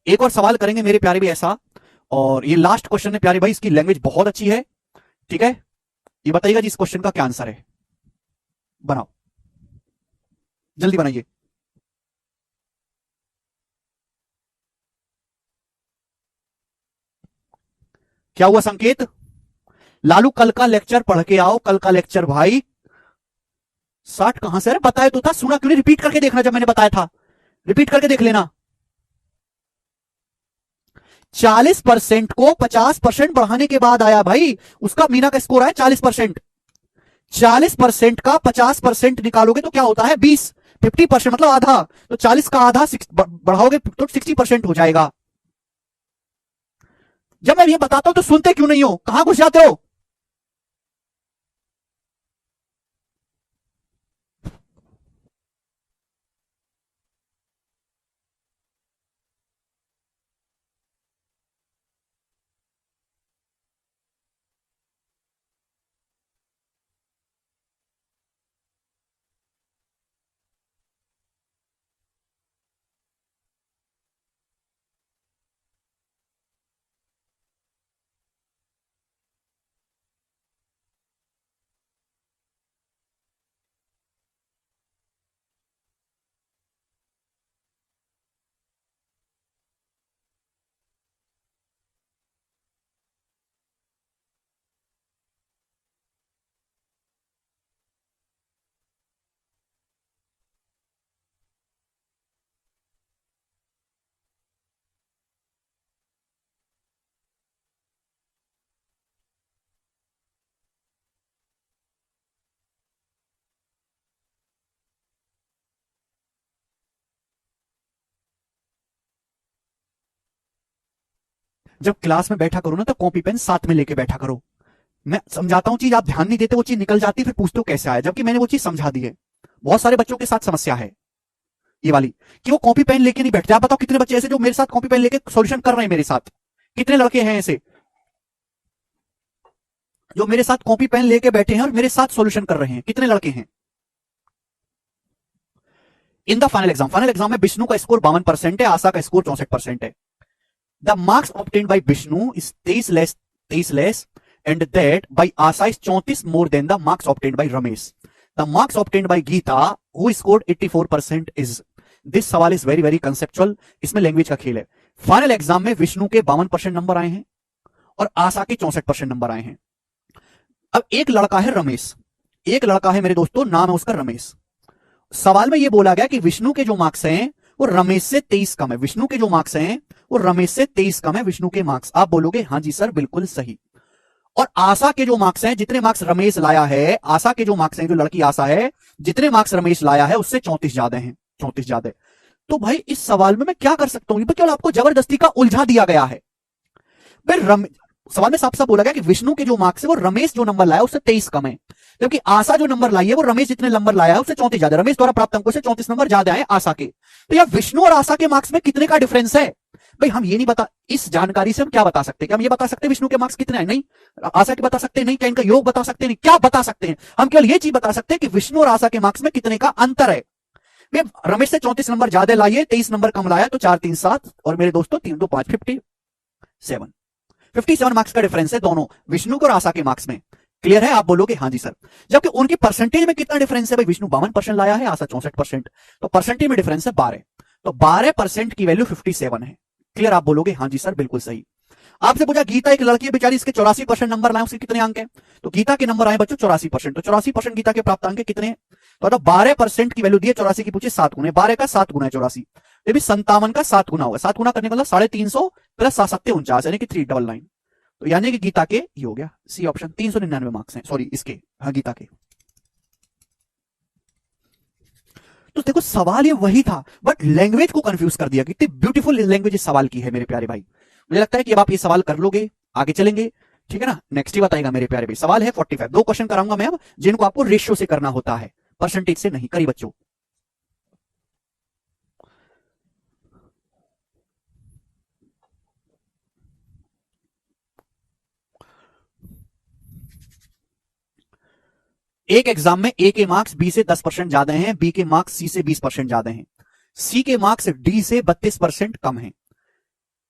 एक और सवाल करेंगे मेरे प्यारे भी ऐसा, और ये लास्ट क्वेश्चन है प्यारे भाई, इसकी लैंग्वेज बहुत अच्छी है, ठीक है? ये बताइएगा जी इस क्वेश्चन का क्या आंसर है, बनाओ जल्दी बनाइए। क्या हुआ संकेत? लालू कल का लेक्चर पढ़ के आओ, कल का लेक्चर भाई। 60 कहां से? अरे बताया तो था, सुना क्यों नहीं? रिपीट करके देखना, जब मैंने बताया था रिपीट करके देख लेना। 40% को 50% बढ़ाने के बाद आया भाई, उसका मीना का स्कोर आया 40%। 40% का 50% निकालोगे तो क्या होता है? 20। 50% मतलब आधा, तो 40 का आधा बढ़ाओगे तो 60% हो जाएगा। जब मैं ये बताता हूं तो सुनते क्यों नहीं हो? कहां घुस जाते हो? जब क्लास में बैठा करो ना तो कॉपी पेन साथ में लेके बैठा करो। मैं समझाता हूं चीज, आप ध्यान नहीं देते, वो चीज निकल जाती, फिर पूछते हो कैसे आया, जबकि मैंने वो चीज समझा दी है। बहुत सारे बच्चों के साथ समस्या है ये वाली कि वो कॉपी पेन लेके नहीं बैठते। आप बताओ कितने बच्चे ऐसे जो मेरे साथ कॉपी पेन लेके सॉल्यूशन कर रहे हैं मेरे साथ? कितने लड़के हैं ऐसे जो मेरे साथ कॉपी पेन लेके बैठे हैं और मेरे साथ सॉल्यूशन कर रहे हैं? कितने लड़के हैं? In the final exam, final exam में विष्णु का स्कोर 52% है, आशा का स्कोर 64% है। The marks obtained by Vishnu is 23 less and that by Asha is 34 more than the marks obtained by Ramesh. The marks obtained by Geeta who scored 84% is. This सवाल is very very conceptual, इसमें language का खेल है। Final exam में विष्णु के 52% number आए हैं और आशा के 64% नंबर आए हैं। अब एक लड़का है रमेश, एक लड़का है मेरे दोस्तों, नाम है उसका रमेश। सवाल में यह बोला गया कि विष्णु के जो मार्क्स हैं वो रमेश से 23 कम है। विष्णु के जो मार्क्स हैं वो रमेश से 23 कम है विष्णु के मार्क्स। आप बोलोगे हां जी सर बिल्कुल सही। और आशा के जो मार्क्स हैं, जितने मार्क्स रमेश लाया है, आशा के जो मार्क्स हैं, जो लड़की आशा है, जितने मार्क्स रमेश लाया है उससे 34 ज्यादा हैं, 34 ज्यादा। तो भाई इस सवाल में मैं क्या कर सकता हूं? केवल आपको जबरदस्ती का उलझा दिया गया है। सवाल में साफ साफ बोला गया कि विष्णु के जो मार्क्स है वो रमेश जो नंबर लाया उससे 23 कम है, क्योंकि आशा जो नंबर लाई है वो रमेश जितने नंबर लाया है उससे 34 ज्यादा। रमेश द्वारा प्राप्त अंकों से 34 नंबर ज्यादा है आशा के। तो यह विष्णु और आशा के मार्क्स में कितने का डिफरेंस है? भाई हम ये नहीं बता, इस जानकारी से हम क्या बता सकते हैं? क्या हम ये बता सकते हैं विष्णु के मार्क्स कितने हैं? नहीं। आशा के बता सकते हैं? नहीं। क्या इनका योग बता सकते हैं? नहीं। क्या बता सकते हैं? हम केवल ये चीज बता सकते हैं कि विष्णु और आशा के मार्क्स में कितने का अंतर है। रमेश से 34 नंबर ज्यादा लाइए, 23 नंबर कम लाया, तो 4 3 7 और मेरे दोस्तों 3 2 5 57 मार्क्स का डिफरेंस है दोनों विष्णु को और आशा के मार्क्स में। क्लियर है? आप बोलोगे हां जी सर। जबकि उनकी परसेंटेज में कितना डिफरेंस है? भाई विष्णु 52% लाया है, आशा 64%, तो परसेंटेज में डिफरेंस है 12। तो 12% की वैल्यू 57 है। क्लियर? आप बोलोगे हां जी सर बिल्कुल सही। आपसे पूछा गीता एक लड़की है बेचारी, इसके 84% नंबर लाए, उसके कितने अंक है? तो गीता के नंबर आए बच्चों 84%, तो 84% गीता के प्राप्त अंक कितने हैं? तो 12% की वैल्यू दी है, 84 की पूछे 7 गुना, 12 का 7 गुना है 84, ये भी 57 का 7 गुना होगा। 7 गुना करने का मतलब 350 प्लस 7 7 49 यानी कि 399। तो यानी कि गीता के ये हो गया सी ऑप्शन। 399 मार्क्स हैं, सॉरी इसके, हाँ गीता के। तो देखो सवाल ये वही था, बट लैंग्वेज को कंफ्यूज कर दिया। कितनी ब्यूटीफुल लैंग्वेज इस सवाल की है मेरे प्यारे भाई। मुझे लगता है कि अब आप ये सवाल कर लोगे, आगे चलेंगे, ठीक है ना। नेक्स्ट ही बताएगा मेरे प्यारे भाई। सवाल है 45, 2 क्वेश्चन कराऊंगा मैं अब, जिनको आपको रेशियो से करना होता है, परसेंटेज से नहीं। करिए बच्चों। एक एग्जाम में ए के मार्क्स बी से 10% ज्यादा हैं, बी के मार्क्स सी से 20% ज्यादा हैं, सी के मार्क्स डी से 32% कम हैं।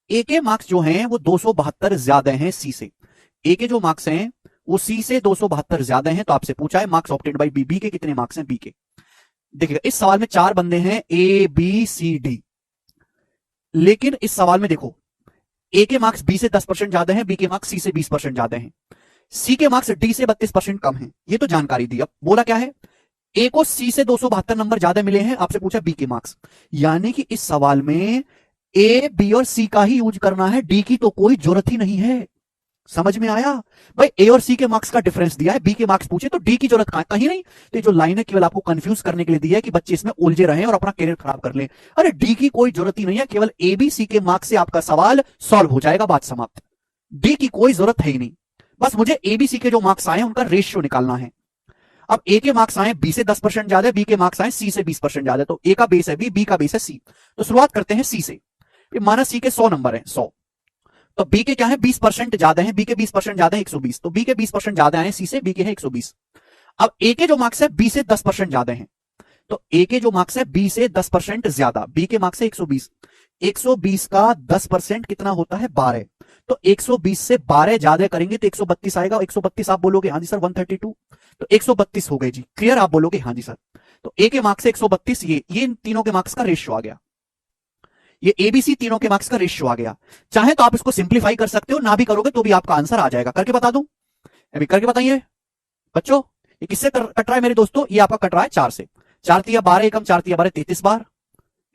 ए के मार्क्स जो हैं वो 272 ज्यादा हैं सी से। ए के जो मार्क्स हैं वो सी से 272 ज्यादा हैं। तो आपसे पूछा है marks obtained by B, B के कितने मार्क्स हैं? बी के देखिएगा इस सवाल में 4 बंदे हैं, ए बी सी डी, लेकिन इस सवाल में देखो ए के मार्क्स बी से 10% ज्यादा हैं, बी के मार्क्स सी से 20% ज्यादा हैं, सी के मार्क्स डी से 32% कम हैं। ये तो जानकारी दी। अब बोला क्या है? ए को सी से 272 नंबर ज्यादा मिले हैं, आपसे पूछा बी के मार्क्स, यानी कि इस सवाल में ए बी और सी का ही यूज करना है, डी की तो कोई जरूरत ही नहीं है। समझ में आया? भाई ए और सी के मार्क्स का डिफरेंस दिया है, बी के मार्क्स पूछे तो डी की जरूरत कहीं नहीं। तो जो लाइन है केवल आपको कंफ्यूज करने के लिए दी है कि बच्चे इसमें उलझे रहे और अपना करियर खराब कर ले। अरे डी की कोई जरूरत ही नहीं है, केवल ए बी सी के मार्क्स से आपका सवाल सॉल्व हो जाएगा, बात समाप्त। डी की कोई जरूरत है ही नहीं, बस मुझे एबीसी के जो मार्क्स आए उनका रेशियो निकालना है। अब ए के मार्क्स आए बी से 10% ज्यादा, बी के मार्क्स आए सी से 20% ज्यादा, तो ए का बेस है बी का बेस है सी। तो शुरुआत करते हैं सी से। माना सी के 100 नंबर है, 100, तो बी के क्या है 20% ज्यादा है, बी के 20% ज्यादा है 120, तो बी के 20% ज्यादा है सी से, बी के है 120। अब ए के जो मार्क्स है बी से 10% ज्यादा है, तो ए के जो मार्क्स है बी से 10% ज्यादा, बी के मार्क्स है 120, 120 का 10% कितना होता है 12, तो 120 से 12 ज्यादा करेंगे तो 132 आएगा। 132 आप बोलोगे हाँ जी सर 132, तो 132 हो गए जी। क्लियर? आप बोलोगे हाँ जी सर। तो ए के मार्क्स से 132, ये इन तीनों के मार्क्स का रेशियो आ गया, ये एबीसी तीनों के मार्क्स का रेशियो आ गया। चाहे तो आप इसको सिंप्लीफाई कर सकते हो, ना भी करोगे तो भी आपका आंसर आ जाएगा। करके बता दूं? अभी करके बताइए बच्चों। ये किससे कट रहा है मेरे दोस्तों? ये आपका कट रहा है 4 से। 4 तिया 12 एकम 4 तिया 12 33 बार,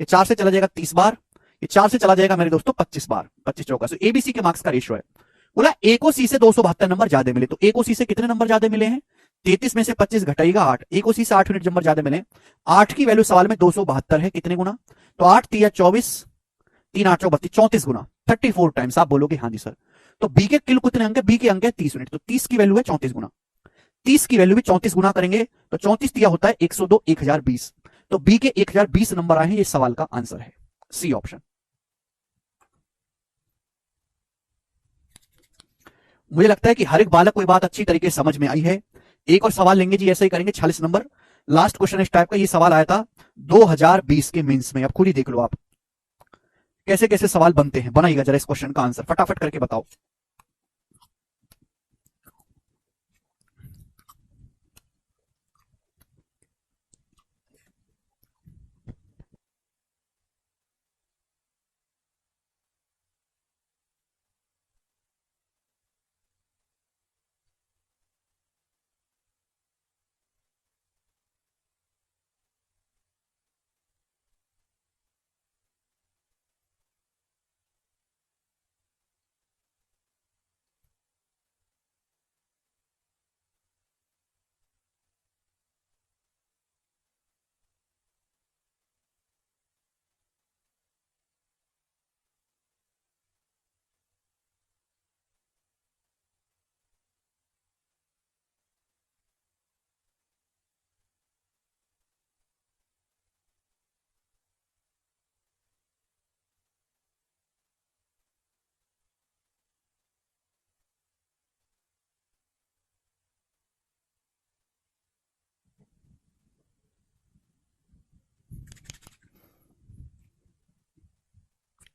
ये 4 से चला जाएगा 30 बार, ये 4 से चला जाएगा मेरे दोस्तों 25 बार, 25 चौका। तो एबीसी के मार्क्स का रेशियो है। बोला ए को सी से 272 नंबर ज्यादा मिले, तो ए को सी से कितने नंबर ज्यादा मिले हैं? 33 में से 25 घटाएगा 8, ए को सी से 8 यूनिट नंबर ज्यादा मिले। 8 की वैल्यू सवाल में 272 है, कितने गुना? तो 8 तिया 24, 3 8 32, 34 गुना, 34 टाइम्स। आप बोलोगे हाँ जी सर। तो बी के किल कितने अंक है? बी के अंक है 30 यूनिट, तो 30 की वैल्यू है 34 गुना, 30 की वैल्यू भी 34 गुना करेंगे तो 34 दिया होता है 102 1020, तो बी के 1020 नंबर आए हैं। ये सवाल का आंसर है सी ऑप्शन। मुझे लगता है कि हर एक बालक को ये बात अच्छी तरीके से समझ में आई है। एक और सवाल लेंगे जी, ऐसा ही करेंगे 46 नंबर, लास्ट क्वेश्चन इस टाइप का। ये सवाल आया था 2020 के मेंस में, अब खुद ही देख लो आप कैसे कैसे सवाल बनते हैं, बनाइएगा जरा इस क्वेश्चन का आंसर फटाफट करके बताओ।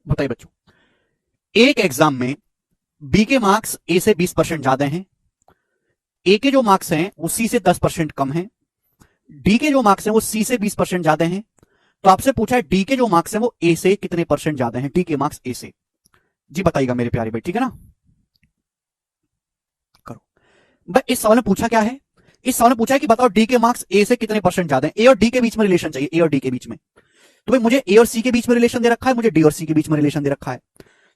बताइए बच्चों, एक एग्जाम में बी के मार्क्स ए से 20% ज्यादा हैं, ए के जो मार्क्स हैं वो सी से 10% कम हैं, डी के जो मार्क्स हैं वो सी से 20% ज्यादा हैं। तो आपसे पूछा है डी के जो मार्क्स हैं वो ए से कितने परसेंट ज्यादा हैं, डी के मार्क्स ए से। जी बताइएगा मेरे प्यारे भाई, ठीक है ना। करो भाई। इस सवाल में पूछा क्या है, इस सवाल में पूछा है कि बताओ डी के मार्क्स ए से कितने परसेंट ज्यादा हैं। ए और डी के बीच में रिलेशन चाहिए, ए और डी के बीच में। तो भाई मुझे ए और सी के बीच में रिलेशन दे रखा है, मुझे डी और सी के बीच में रिलेशन दे रखा है।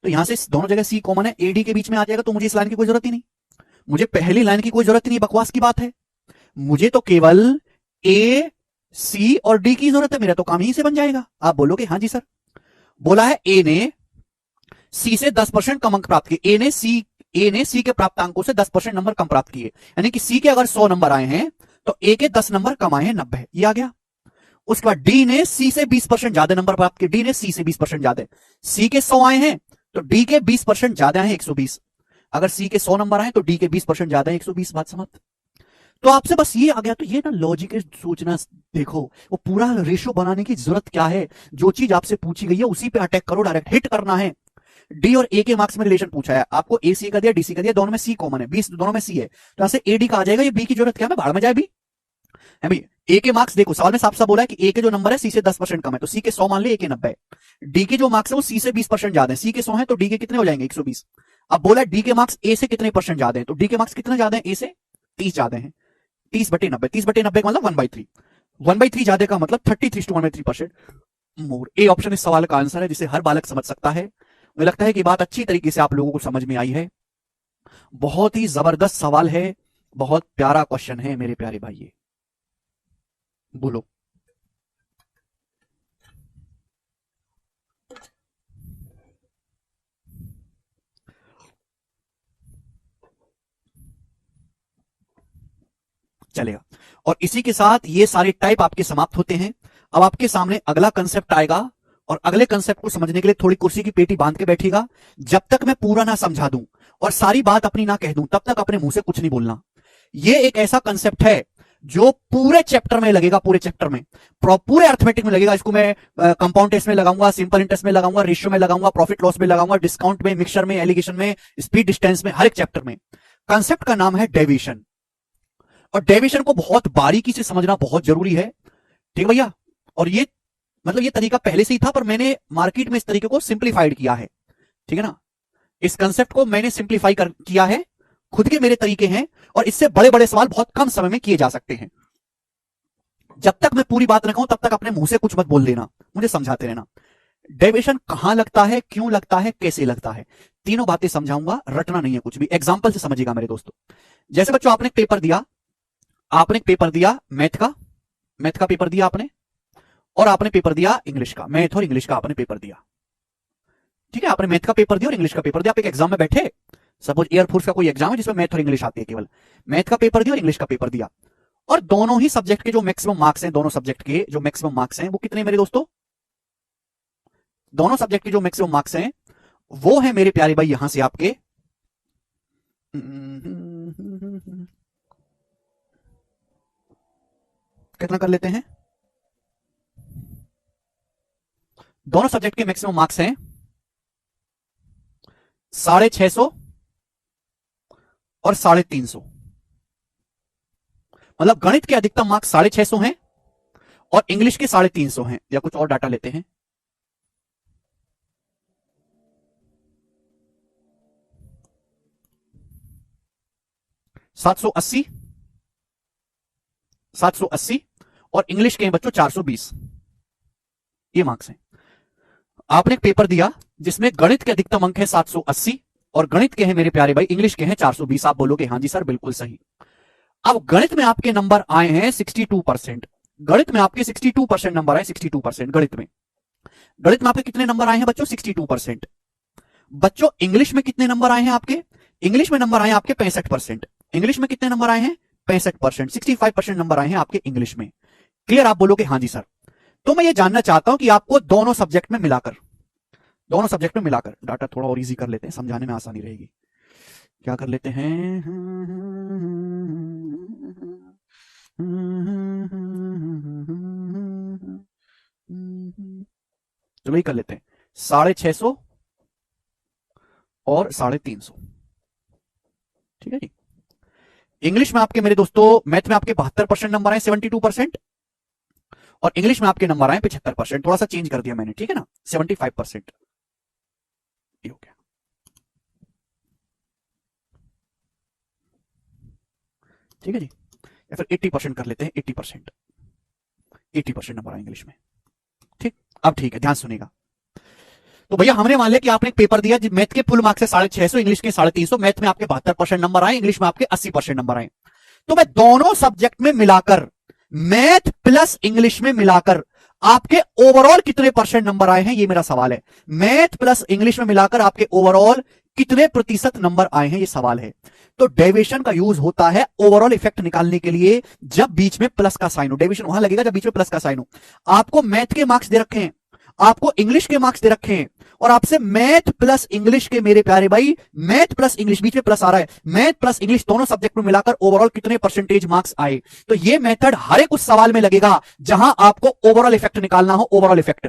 तो यहां से दोनों जगह सी कॉमन है, ए डी के बीच में आ जाएगा, तो मुझे इस लाइन की कोई जरूरत ही नहीं, मुझे पहली लाइन की कोई जरूरत ही नहीं, बकवास की बात है। मुझे तो केवल ए सी और डी की जरूरत है, मेरा तो काम यहीं से बन जाएगा। आप बोलोगे हाँ जी सर। बोला है ए ने सी से 10% कम अंक प्राप्त किए, ए ने सी के प्राप्तांकों से 10% नंबर कम प्राप्त किए, यानी कि सी के अगर 100 नंबर आए हैं तो ए के 10 नंबर कम आए हैं 90, ये आ गया। उसके बाद डी ने सी से 20% ज्यादा नंबर प्राप्त किए, डी ने सी से 20% ज्यादा, सी के 100 आए हैं तो डी के 20% ज्यादा है 120, अगर सी के 100 नंबर आए तो डी के 20% ज्यादा है 120, बात समाप्त। तो आपसे बस ये आ गया, तो ये ना लॉजिक सोचना, देखो वो पूरा रेशो बनाने की जरूरत क्या है, जो चीज आपसे पूछी गई है उसी पे अटैक करो, डायरेक्ट हिट करना है। डी और ए के मार्क्स में रिलेशन पूछा है आपको, ए सी का दिया, डी सी का दिया, दोनों में सी कॉमन है, 20 दोनों में सी है, तो यहां से ए डी का आ जाएगा, ये बी की जरूरत क्या है, भाड़ में जाए बी है भाई। ए के मार्क्स देखो सवाल में साफ साफ बोला है कि ए के जो नंबर है सी से 10% कम है, तो सी के 100 मान ले, ए के 90 है। डी के जो मार्क्स है वो सी से 20% ज्यादा है, सी के 100 है तो डी के कितने हो जाएंगे 120। अब बोला डी के मार्क्स ए से कितने परसेंट ज्यादा है, तो डी के मार्क्स कितने ज्यादा है, ए से 30 ज्यादा है, 30/90, 30/90 का मतलब 1/3, 1/3 ज्यादा का मतलब 33 to 1/3% मोर। ए ऑप्शन इस सवाल का आंसर है, जिसे हर बालक समझ सकता है। मुझे लगता है कि बात अच्छी तरीके से आप लोगों को समझ में आई है। बहुत ही जबरदस्त सवाल है, बहुत प्यारा क्वेश्चन है मेरे प्यारे भाई। बोलो चलेगा। और इसी के साथ ये सारे टाइप आपके समाप्त होते हैं। अब आपके सामने अगला कंसेप्ट आएगा, और अगले कंसेप्ट को समझने के लिए थोड़ी कुर्सी की पेटी बांध के बैठिएगा। जब तक मैं पूरा ना समझा दूं और सारी बात अपनी ना कह दूं, तब तक अपने मुंह से कुछ नहीं बोलना। ये एक ऐसा कंसेप्ट है जो पूरे चैप्टर में लगेगा, पूरे चैप्टर में, पूरे अर्थमेटिक में लगेगा। इसको मैं कंपाउंड टेस्ट में लगाऊंगा, सिंपल इंटरेस्ट में लगाऊंगा, रेशियो में लगाऊंगा, प्रॉफिट लॉस में लगाऊंगा, डिस्काउंट में, मिक्सचर में, एलिगेशन में, स्पीड डिस्टेंस में, हर एक चैप्टर में। कंसेप्ट का नाम है डेविएशन, और डेविएशन को बहुत बारीकी से समझना बहुत जरूरी है, ठीक है भैया। और ये मतलब ये तरीका पहले से ही था, पर मैंने मार्केट में इस तरीके को सिंप्लीफाइड किया है, ठीक है ना। इस कंसेप्ट को मैंने सिंप्लीफाई किया है, खुद के मेरे तरीके हैं, और इससे बड़े बड़े सवाल बहुत कम समय में किए जा सकते हैं। जब तक मैं पूरी बात न कहूं तब तक अपने मुंह से कुछ मत बोल देना, मुझे समझाते रहना। डेविएशन कहां लगता है, क्यों लगता है, कैसे लगता है, तीनों बातें समझाऊंगा, रटना नहीं है कुछ भी, एग्जाम्पल से समझिएगा मेरे दोस्तों। जैसे बच्चों आपने एक पेपर दिया, आपने एक पेपर दिया मैथ का पेपर दिया आपने, और आपने पेपर दिया इंग्लिश का, मैथ और इंग्लिश का आपने पेपर दिया, ठीक है। आपने मैथ का पेपर दिया और इंग्लिश का पेपर दिया, आप एक एग्जाम में बैठे, सपोज एयरफोर्स का कोई एग्जाम है जिसमें मैथ और इंग्लिश आती है, केवल मैथ का पेपर दिया और इंग्लिश का पेपर दिया, और दोनों ही सब्जेक्ट के जो मैक्सिमम मार्क्स हैं, दोनों सब्जेक्ट के जो मैक्सिमम मार्क्स हैं वो कितने मेरे दोस्तों, दोनों सब्जेक्ट के जो मैक्सिमम मार्क्स हैं वो है मेरे प्यारे भाई यहां से आपके कितना कर लेते हैं, दोनों सब्जेक्ट के मैक्सिमम मार्क्स हैं 650 और 350। मतलब गणित के अधिकतम मार्क्स 650 हैं और इंग्लिश के 350 हैं। या कुछ और डाटा लेते हैं। सात सौ अस्सी और इंग्लिश के हैं बच्चों 420। ये मार्क्स हैं। आपने एक पेपर दिया जिसमें गणित के अधिकतम अंक है 780 और गणित के हैं मेरे प्यारे भाई, इंग्लिश के हैं 420। आप बोलोगे हां जी सर बिल्कुल सही। अब गणित में आपके नंबर आए हैं 62%। गणित में आपके 62% नंबर आए। 62% गणित में आपके कितने नंबर आए हैं बच्चों? 62%। बच्चों इंग्लिश में कितने नंबर आए हैं आपके? इंग्लिश में नंबर आए हैं आपके 65%। इंग्लिश में कितने नंबर आए हैं? 65%। 65% नंबर आए हैं आपके इंग्लिश में। क्लियर? आप बोलोगे हां जी सर। तो मैं ये जानना चाहता हूं कि आपको दोनों सब्जेक्ट में मिलाकर डाटा थोड़ा और इजी कर लेते हैं, समझाने में आसानी रहेगी। क्या कर लेते हैं? चलो ये कर लेते हैं 650 और 350। ठीक है जी। इंग्लिश में आपके मेरे दोस्तों, मैथ में आपके 72% नंबर आए, 72%। और इंग्लिश में आपके नंबर आए 75%। थोड़ा सा चेंज कर दिया मैंने, ठीक है ना? 75%। ये हो गया। ठीक है जी। या फिर 80% कर लेते हैं। 80% नंबर आए इंग्लिश में। ठीक, अब ठीक है, ध्यान सुनेगा। तो भैया हमने मान लिया कि आपने एक पेपर दिया, मैथ के फुल मार्क्स है 650, इंग्लिश के 350। मैथ में आपके 72% नंबर आए, इंग्लिश में आपके 80% नंबर आए। तो मैं दोनों सब्जेक्ट में मिलाकर, मैथ प्लस इंग्लिश में मिलाकर आपके ओवरऑल कितने परसेंट नंबर आए हैं, ये मेरा सवाल है। मैथ प्लस इंग्लिश में मिलाकर आपके ओवरऑल कितने प्रतिशत नंबर आए हैं, ये सवाल है। तो डेविएशन का यूज होता है ओवरऑल इफेक्ट निकालने के लिए, जब बीच में प्लस का साइन हो। डेविएशन वहां लगेगा जब बीच में प्लस का साइन हो। आपको मैथ के मार्क्स दे रखे हैं, आपको इंग्लिश के मार्क्स दे रखे हैं, और आपसे मैथ प्लस इंग्लिश के मेरे प्यारे भाई, मैथ प्लस इंग्लिश बीच में प्लस आ रहा है, मैथ प्लस इंग्लिश दोनों सब्जेक्ट में मिलाकर ओवरऑल कितने परसेंटेज मार्क्स आए। तो ये मेथड हर एक उस सवाल में लगेगा जहां आपको ओवरऑल इफेक्ट निकालना हो। ओवरऑल इफेक्ट,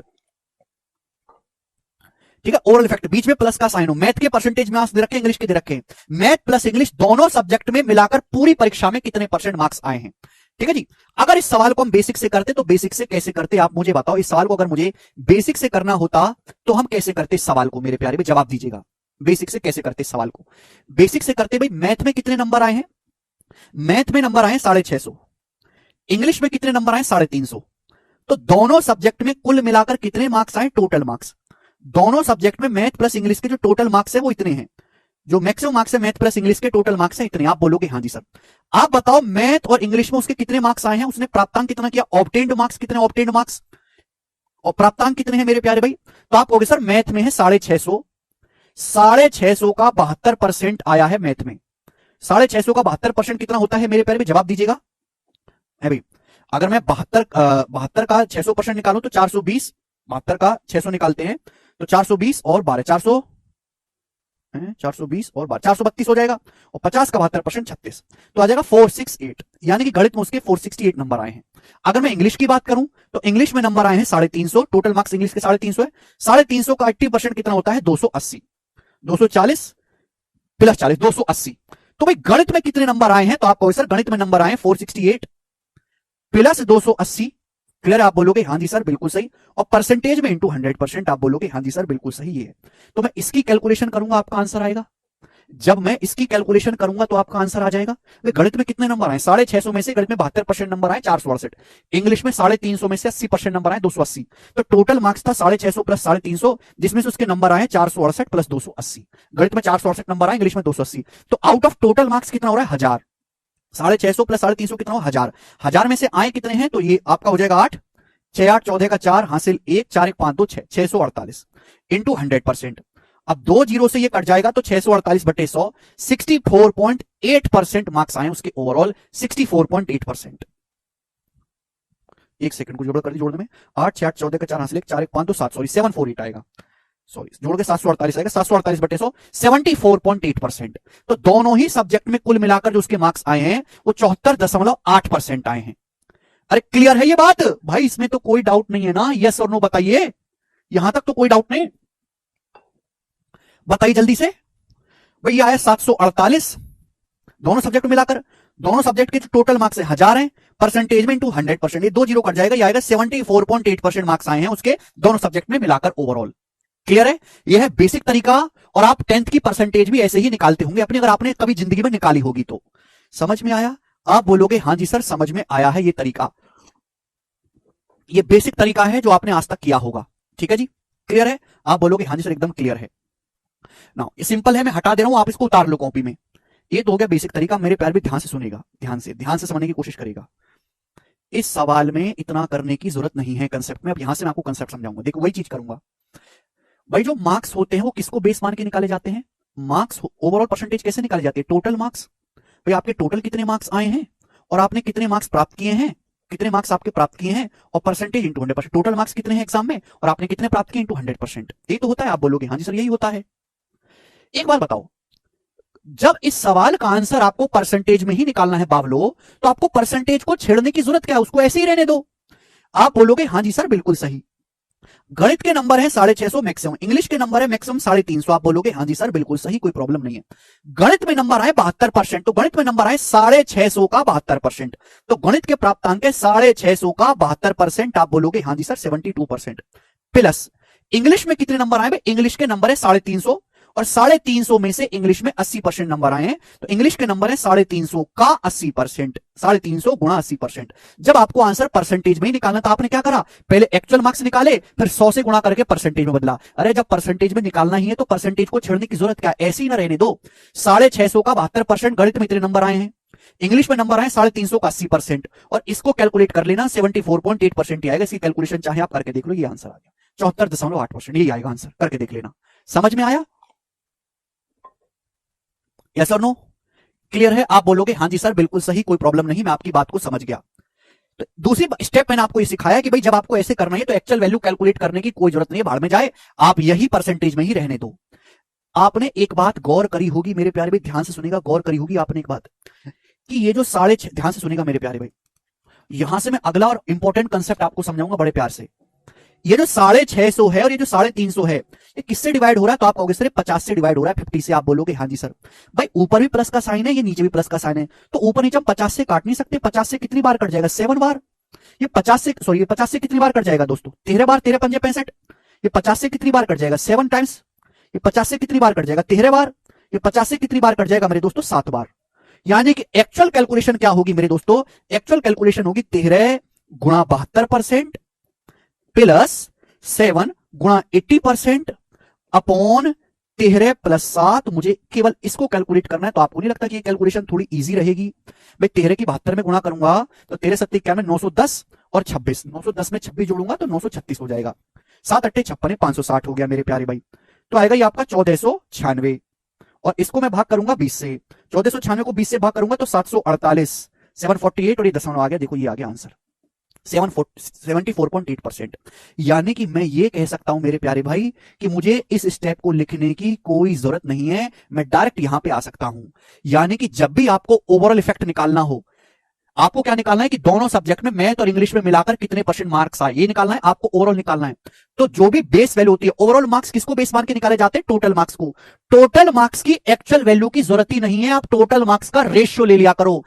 ठीक है, ओवरऑल इफेक्ट बीच में प्लस का साइन हो। मैथ के परसेंटेज मार्क्स दे रखे, इंग्लिश के दे रखे। मैथ प्लस इंग्लिश दोनों सब्जेक्ट में मिलाकर पूरी परीक्षा में कितने परसेंट मार्क्स आए हैं। ठीक है जी। अगर इस सवाल को हम बेसिक से करते तो बेसिक से कैसे करते आप मुझे बताओ। इस सवाल को अगर मुझे बेसिक से करना होता तो हम कैसे करते इस सवाल को, मेरे प्यारे भाई जवाब दीजिएगा। बेसिक से कैसे करते इस सवाल को? बेसिक से करते भाई, मैथ में कितने नंबर आए हैं? मैथ में नंबर आए 650। इंग्लिश में कितने नंबर आए? 350। तो दोनों सब्जेक्ट में कुल मिलाकर कितने मार्क्स आए? Total marks. दोनों सब्जेक्ट में मैथ प्लस इंग्लिश के जो टोटल मार्क्स है वो इतने हैं। जो मैक्सिमम मार्क्स है मैथ प्लस इंग्लिश के टोटल मार्क्स है इतने। आप बोलोगे हां जी सर। आप बताओ मैथ और इंग्लिश में उसके कितने मार्क्स आए हैं, उसने प्राप्तांक कितना किया, ऑब्टेन्ड मार्क्स कितने, ऑब्टेन्ड मार्क्स और प्राप्तांक कितने हैं मेरे प्यारे भाई? तो आप कहोगे सर मैथ में है 650, 650 का 72% आया है मैथ में। 650 का 72% कितना होता है मेरे प्यारे भाई? जवाब दीजिएगा। है भाई, अगर मैं 72 का 600% निकालूं तो 420, 72 का 600 निकालते हैं तो 420 और 12, 420 और 12, 432 हो जाएगा। और 50 का 72% 36, तो आ जाएगा 468। यानी कि गणित में उसके 468 नंबर आए हैं। अगर मैं इंग्लिश की बात करूं तो इंग्लिश में नंबर आए हैं 350। टोटल मार्क्स इंग्लिश के 350 है। 350 का 80% कितना होता है? 280। 240 प्लस 40, 280। तो भाई गणित में कितने नंबर आए हैं? तो आप कहो सर गणित में नंबर आए 468 प्लस 280। क्लियर? आप बोलोगे हां जी सर बिल्कुल सही। और परसेंटेज में इंटू 100%। आप बोलोगे हां जी सर बिल्कुल सही है। तो मैं इसकी कैलकुलेशन करूंगा, आपका आंसर आएगा। जब मैं इसकी कैलकुलेशन करूंगा तो आपका आंसर आ जाएगा। गणित में कितने नंबर आए? 650 में से गणित में 72% नंबर आए, 468। इंग्लिश में 350 में से 80% नंबर आए, 280। तो टोटल मार्क्स था 650 प्लस 350, जिसमें से उसके नंबर आए 468 प्लस 280। गणित में 468 नंबर आए, इंग्लिश में 280। तो आउट ऑफ टोटल मार्क्स कितना हो रहा है? 1000। 650 प्लस 350 कितना हो? 1000। 1000 में से आए कितने हैं? तो ये आपका हो जाएगा 8, 6 8 14 का 4 हासिल 1, 4 1 5 2 6, 648 इंटू 100%। अब 2 जीरो से ये कट जाएगा तो 648 बटे 100, 64.8% मार्क्स आए उसके ओवरऑल। 64.8%। एक सेकंड को जोड़ने में 8 6 8 14 का 4 हासिल 1, 4 1 5 2 7, सॉरी 748 आएगा। सॉरी जोड़ के 748 आएगा। 748 बटे 100, 74.8%। तो दोनों ही सब्जेक्ट में कुल मिलाकर जो उसके मार्क्स आए हैं वो 74.8% आए हैं। अरे क्लियर है ये बात भाई? इसमें तो कोई डाउट नहीं है ना? यस और नो बताइए। यहां तक तो कोई डाउट नहीं, बताइए जल्दी से। भाई ये आया 748 दोनों सब्जेक्ट मिलाकर, दोनों सब्जेक्ट के जो टोटल मार्क्स है 1000 है, परसेंटेज में इंटू 100%, ये 2 जीरो कट जाएगा, ये आएगा 74.8% मार्क्स आए हैं उसके दोनों सब्जेक्ट में मिलाकर ओवरऑल। क्लियर है? यह है बेसिक तरीका, और आप 10th की परसेंटेज भी ऐसे ही निकालते होंगे अपनी, अगर आपने कभी जिंदगी में निकाली होगी तो। समझ में आया? आप बोलोगे हां जी सर समझ में आया है ये तरीका, ये बेसिक तरीका है जो आपने आज तक किया होगा। ठीक है जी, क्लियर है? आप बोलोगे हां जी सर एकदम क्लियर है। नाउ ये सिंपल है, मैं हटा दे रहा हूं, आप इसको उतार लो कॉपी में। ये तो हो गया बेसिक तरीका, मेरे प्यार भी ध्यान से सुनेगा, ध्यान से समझने की कोशिश करेगा। इस सवाल में इतना करने की जरूरत नहीं है कंसेप्ट में, अब यहां से मैं आपको कंसेप्ट समझाऊंगा। देखो वही चीज करूंगा भाई, जो मार्क्स होते हैं वो किसको बेस मान के निकाले जाते हैं? मार्क्स ओवरऑल परसेंटेज कैसे निकाले जाती है? Total marks. भाई आपके टोटल कितने मार्क्स आए हैं और आपने कितने मार्क्स प्राप्त किए हैं, कितने मार्क्स आपके प्राप्त किए हैं, और परसेंटेज इंटू 100%। टोटल मार्क्स कितने हैं एग्जाम में और आपने कितने प्राप्त किए इंटू 100%। ये तो होता है। आप बोलोगे हाँ जी सर यही होता है। एक बार बताओ, जब इस सवाल का आंसर आपको परसेंटेज में ही निकालना है बावलो, तो आपको परसेंटेज को छेड़ने की जरूरत क्या है? उसको ऐसे ही रहने दो। आप बोलोगे हाँ जी सर बिल्कुल सही। गणित के नंबर है 650 मैक्सिमम, इंग्लिश के नंबर है मैक्सिमम 350। आप बोलोगे हाँ जी सर बिल्कुल सही, कोई प्रॉब्लम नहीं है। गणित में नंबर आए 72%, तो गणित में नंबर आए 650 का 72%, तो गणित के प्राप्तांक है 650 का 72%। आप बोलोगे हाँ जी सर 72%। प्लस इंग्लिश में कितने नंबर आए? इंग्लिश के नंबर है 350, और 350 में से इंग्लिश में 80% नंबर आए हैं, तो इंग्लिश के नंबर है 350 का 80%, 350 गुणा 80%। जब आपको आंसर परसेंटेज में ही निकालना था, आपने क्या करा? पहले एक्चुअल मार्क्स निकाले, फिर 100 से गुणा करके परसेंटेज में बदला। अरे जब परसेंटेज में निकालना ही है तो परसेंटेज को छेड़ने की जरूरत क्या? ऐसे ही ना रहने दो। 650 का 72%, गणित में इतने नंबर आए हैं, इंग्लिश में नंबर आए 350 का 80%, और इसको कैलकुलेट कर लेना 74.8% ही आएगा। इसकी कैलकुलेशन चाहे आप करके देख लो, ये आंसर आ गया 74.8%, यही आएगा आंसर, करके देख लेना। समझ में आया? यस और नो? क्लियर है? आप बोलोगे हाँ जी सर बिल्कुल सही, कोई प्रॉब्लम नहीं, मैं आपकी बात को समझ गया। तो दूसरी स्टेप मैंने आपको ये सिखाया कि भाई जब आपको ऐसे करना है तो एक्चुअल वैल्यू कैलकुलेट करने की कोई जरूरत नहीं है, भाड़ में जाए, आप यही परसेंटेज में ही रहने दो। आपने एक बात गौर करी होगी मेरे प्यारे भाई, ध्यान से सुनेगा, गौर करी होगी आपने एक बात कि ये जो ध्यान से सुनेगा मेरे प्यारे भाई, यहां से मैं अगला और इंपॉर्टेंट कंसेप्ट आपको समझाऊंगा बड़े प्यार से। ये जो 650 है और ये जो 350 है, ये किससे डिवाइड हो रहा है? तो आप कहोगे सर 50 से डिवाइड हो रहा है, 50 से। आप बोलोगे हाँ जी सर। भाई ऊपर भी प्लस का साइन है, ये नीचे भी प्लस का साइन है, तो ऊपर नीचे हम 50 से काट नहीं सकते। 50 से कितनी बार कट जाएगा? 7 बार। ये 50 से सॉरी, ये 50 से कितनी बार कट जाएगा दोस्तों? 13 बार। 13 पंजे 65। ये 50 से कितनी बार कट जाएगा? 7 टाइम्स। ये 50 से कितनी बार कट जाएगा? 13 बार। ये 50 से कितनी बार कट जाएगा मेरे दोस्तों? 7 बार। यानी कि एक्चुअल कैलकुलेशन क्या होगी मेरे दोस्तों? एक्चुअल कैलकुलेशन होगी 13 गुणा 72% प्लस 7 गुणा 80% अपॉन 13 प्लस 7। मुझे केवल इसको कैलकुलेट करना है, तो आपको नहीं लगता कि ये कैलकुलेशन थोड़ी इजी रहेगी? मैं 13 की 72 में गुणा करूंगा तो 13 सत्ती क्या में 910 और 26, 910 में 26 जोड़ूंगा तो 936 हो जाएगा। 7 अट्ठे 56 560 हो गया मेरे प्यारे भाई। तो आएगा ये आपका 1496, और इसको मैं भाग करूंगा 20 से। 1496 को 20 से भाग करूंगा तो 748, 748, और ये दशमलव आ गया। देखो ये आ गया आंसर 74.8%। यानी कि मैं ये कह सकता हूं मेरे प्यारे भाई कि मुझे इस स्टेप को लिखने की कोई जरूरत नहीं है, मैं डायरेक्ट यहां पे आ सकता हूं। यानी कि जब भी आपको ओवरऑल इफेक्ट निकालना हो, आपको क्या निकालना है कि दोनों सब्जेक्ट में मैथ और इंग्लिश में मिलाकर कितने परसेंट मार्क्स आए, ये निकालना है आपको, ओवरऑल निकालना है। तो जो भी बेस वैल्यू होती है, ओवरऑल मार्क्स किसको बेस मान के निकाले जाते हैं? टोटल मार्क्स को। टोटल मार्क्स की एक्चुअल वैल्यू की जरूरत ही नहीं है, आप टोटल मार्क्स का रेशियो ले लिया करो।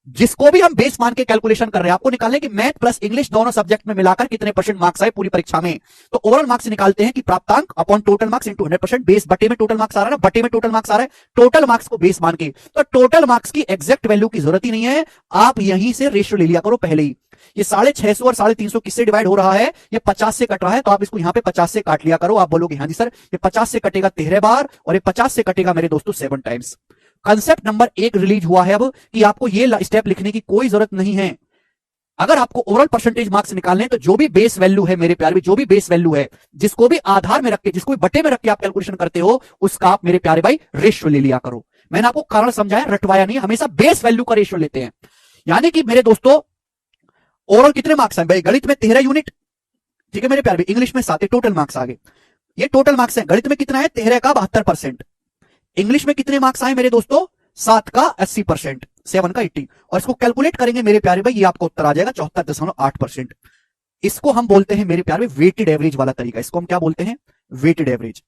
जिसको भी हम बेस मान के कैलकुलेशन कर रहे हैं, आपको निकालने कि मैथ प्लस इंग्लिश दोनों सब्जेक्ट में मिलाकर कितने परसेंट मार्क्स आए पूरी परीक्षा में। तो ओवरऑल मार्क्स निकालते हैं कि प्राप्तांक upon total marks into 100%, base बटे में टोटल मार्क्स आ रहा है ना, बटे में टोटल मार्क्स आ रहा है, टोटल मार्क्स को बेस मान के। तो टोटल मार्क्स की एग्जैक्ट वैल्यू की जरूरत ही नहीं है, आप यहीं से रेशियो ले लिया करो पहले ही। ये 650 और 350 किससे डिवाइड हो रहा है? ये 50 से कट रहा है, तो आप इसको यहां पे 50 से काट लिया करो। आप बोलोगे हाँ जी सर, ये 50 से कटेगा 13 बार और ये 50 से कटेगा मेरे दोस्तों 7 टाइम्स। कंसेप्ट नंबर 1 रिलीज हुआ है अब कि आपको ये स्टेप लिखने की कोई जरूरत नहीं है। अगर आपको ओवरऑल परसेंटेज मार्क्स निकालने हैं तो जो भी बेस वैल्यू है मेरे प्यारे, जो भी बेस वैल्यू है, जिसको भी आधार में रख के, जिसको भी बटे में रख के आप कैलकुलेशन करते हो, उसका आप मेरे प्यारे भाई रेशियो ले लिया करो। मैंने आपको कारण समझाया, रटवाया नहीं, हमेशा बेस वैल्यू का रेशियो लेते हैं। यानी कि मेरे दोस्तों ओवरऑल कितने मार्क्स हैं भाई? गणित में 13 यूनिट, ठीक है मेरे प्यारे भाई, इंग्लिश में 7, टोटल मार्क्स आ गए। ये टोटल मार्क्स है। गणित में कितना है? 13 का 72%। इंग्लिश में कितने मार्क्स आए मेरे दोस्तों? 7 का 80%, 7 का 80, और इसको कैलकुलेट करेंगे मेरे प्यारे भाई, ये आपको उत्तर आ जाएगा 74.8%। इसको हम बोलते हैं मेरे प्यारे भाई वेटेड एवरेज वाला तरीका। इसको हम क्या बोलते हैं? Weighted average.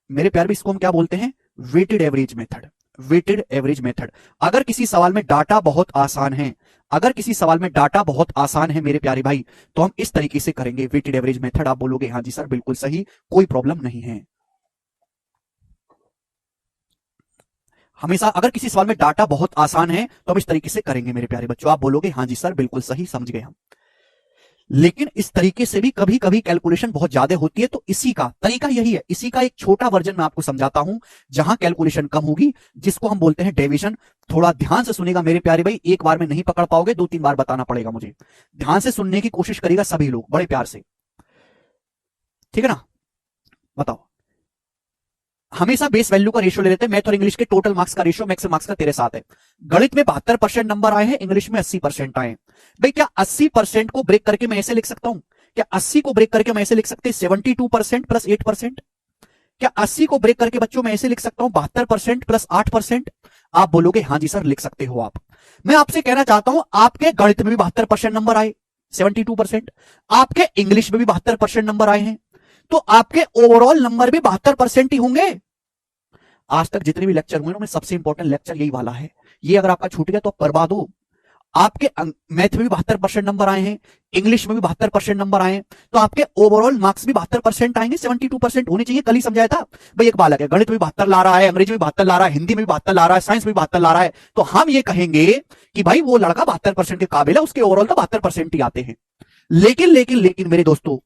मेरे प्यारे भाई इसको हम क्या बोलते हैं? Weighted average method, weighted average method. अगर किसी सवाल में डाटा बहुत आसान है, अगर किसी सवाल में डाटा बहुत आसान है मेरे प्यारे भाई, तो हम इस तरीके से करेंगे वेटेड एवरेज मेथड। आप बोलोगे हाँ जी सर बिल्कुल सही, कोई प्रॉब्लम नहीं है। हमेशा अगर किसी सवाल में डाटा बहुत आसान है तो हम इस तरीके से करेंगे मेरे प्यारे बच्चों। आप बोलोगे हाँ जी सर बिल्कुल सही, समझ गए हम। लेकिन इस तरीके से भी कभी कभी कैलकुलेशन बहुत ज्यादा होती है, तो इसी का तरीका यही है, इसी का एक छोटा वर्जन मैं आपको समझाता हूं जहां कैलकुलेशन कम होगी, जिसको हम बोलते हैं डेविएशन। थोड़ा ध्यान से सुनेगा मेरे प्यारे भाई, एक बार में नहीं पकड़ पाओगे, 2-3 बार बताना पड़ेगा मुझे। ध्यान से सुनने की कोशिश करेगा सभी लोग बड़े प्यार से, ठीक है ना। बताओ, हमेशा बेस वैल्यू का रेशियो ले लेते हैं। मैथ और इंग्लिश के टोटल मार्क्स का रेशियो मैक्सिमम मार्क्स का तेरे साथ है। गणित में 72% नंबर आए हैं, इंग्लिश में 80% आए हैं। भाई क्या 80% को ब्रेक करके मैं ऐसे लिख सकता हूं? क्या 80 को ब्रेक करके मैं ऐसे लिख सकते हैं 72% प्लस 8%? क्या 80 को ब्रेक करके बच्चों मैं ऐसे लिख सकता हूं 72% प्लस 8%? आप बोलोगे हाँ जी सर लिख सकते हो आप। मैं आपसे कहना चाहता हूं आपके गणित में भी 72% नंबर आए, 72%। आपके इंग्लिश में भी 72% नंबर आए हैं, तो आपके ओवरऑल नंबर भी 72% ही होंगे। आज तक जितने भी लेक्चर हुए उनमें सबसे इंपॉर्टेंट लेक्चर यही वाला है। ये अगर आपका छूट गया तो आप बर्बाद हो। आपके मैथ में भी 72% नंबर आए हैं, इंग्लिश में भी 72% नंबर आए हैं, तो आपके ओवरऑल मार्क्स भी 72% आएंगे, 72% होने चाहिए। कल ही समझाया था भाई, एक बालक है गणित में 72 ला रहा है, अंग्रेजी में 72 ला रहा है, हिंदी में भी 72 ला रहा है, साइंस में भी 72 ला रहा है, तो हम ये कहेंगे कि भाई वो लड़का 72% के काबिल है, उसके ओवरऑल तो 72% ही आते हैं। लेकिन लेकिन लेकिन मेरे दोस्तों,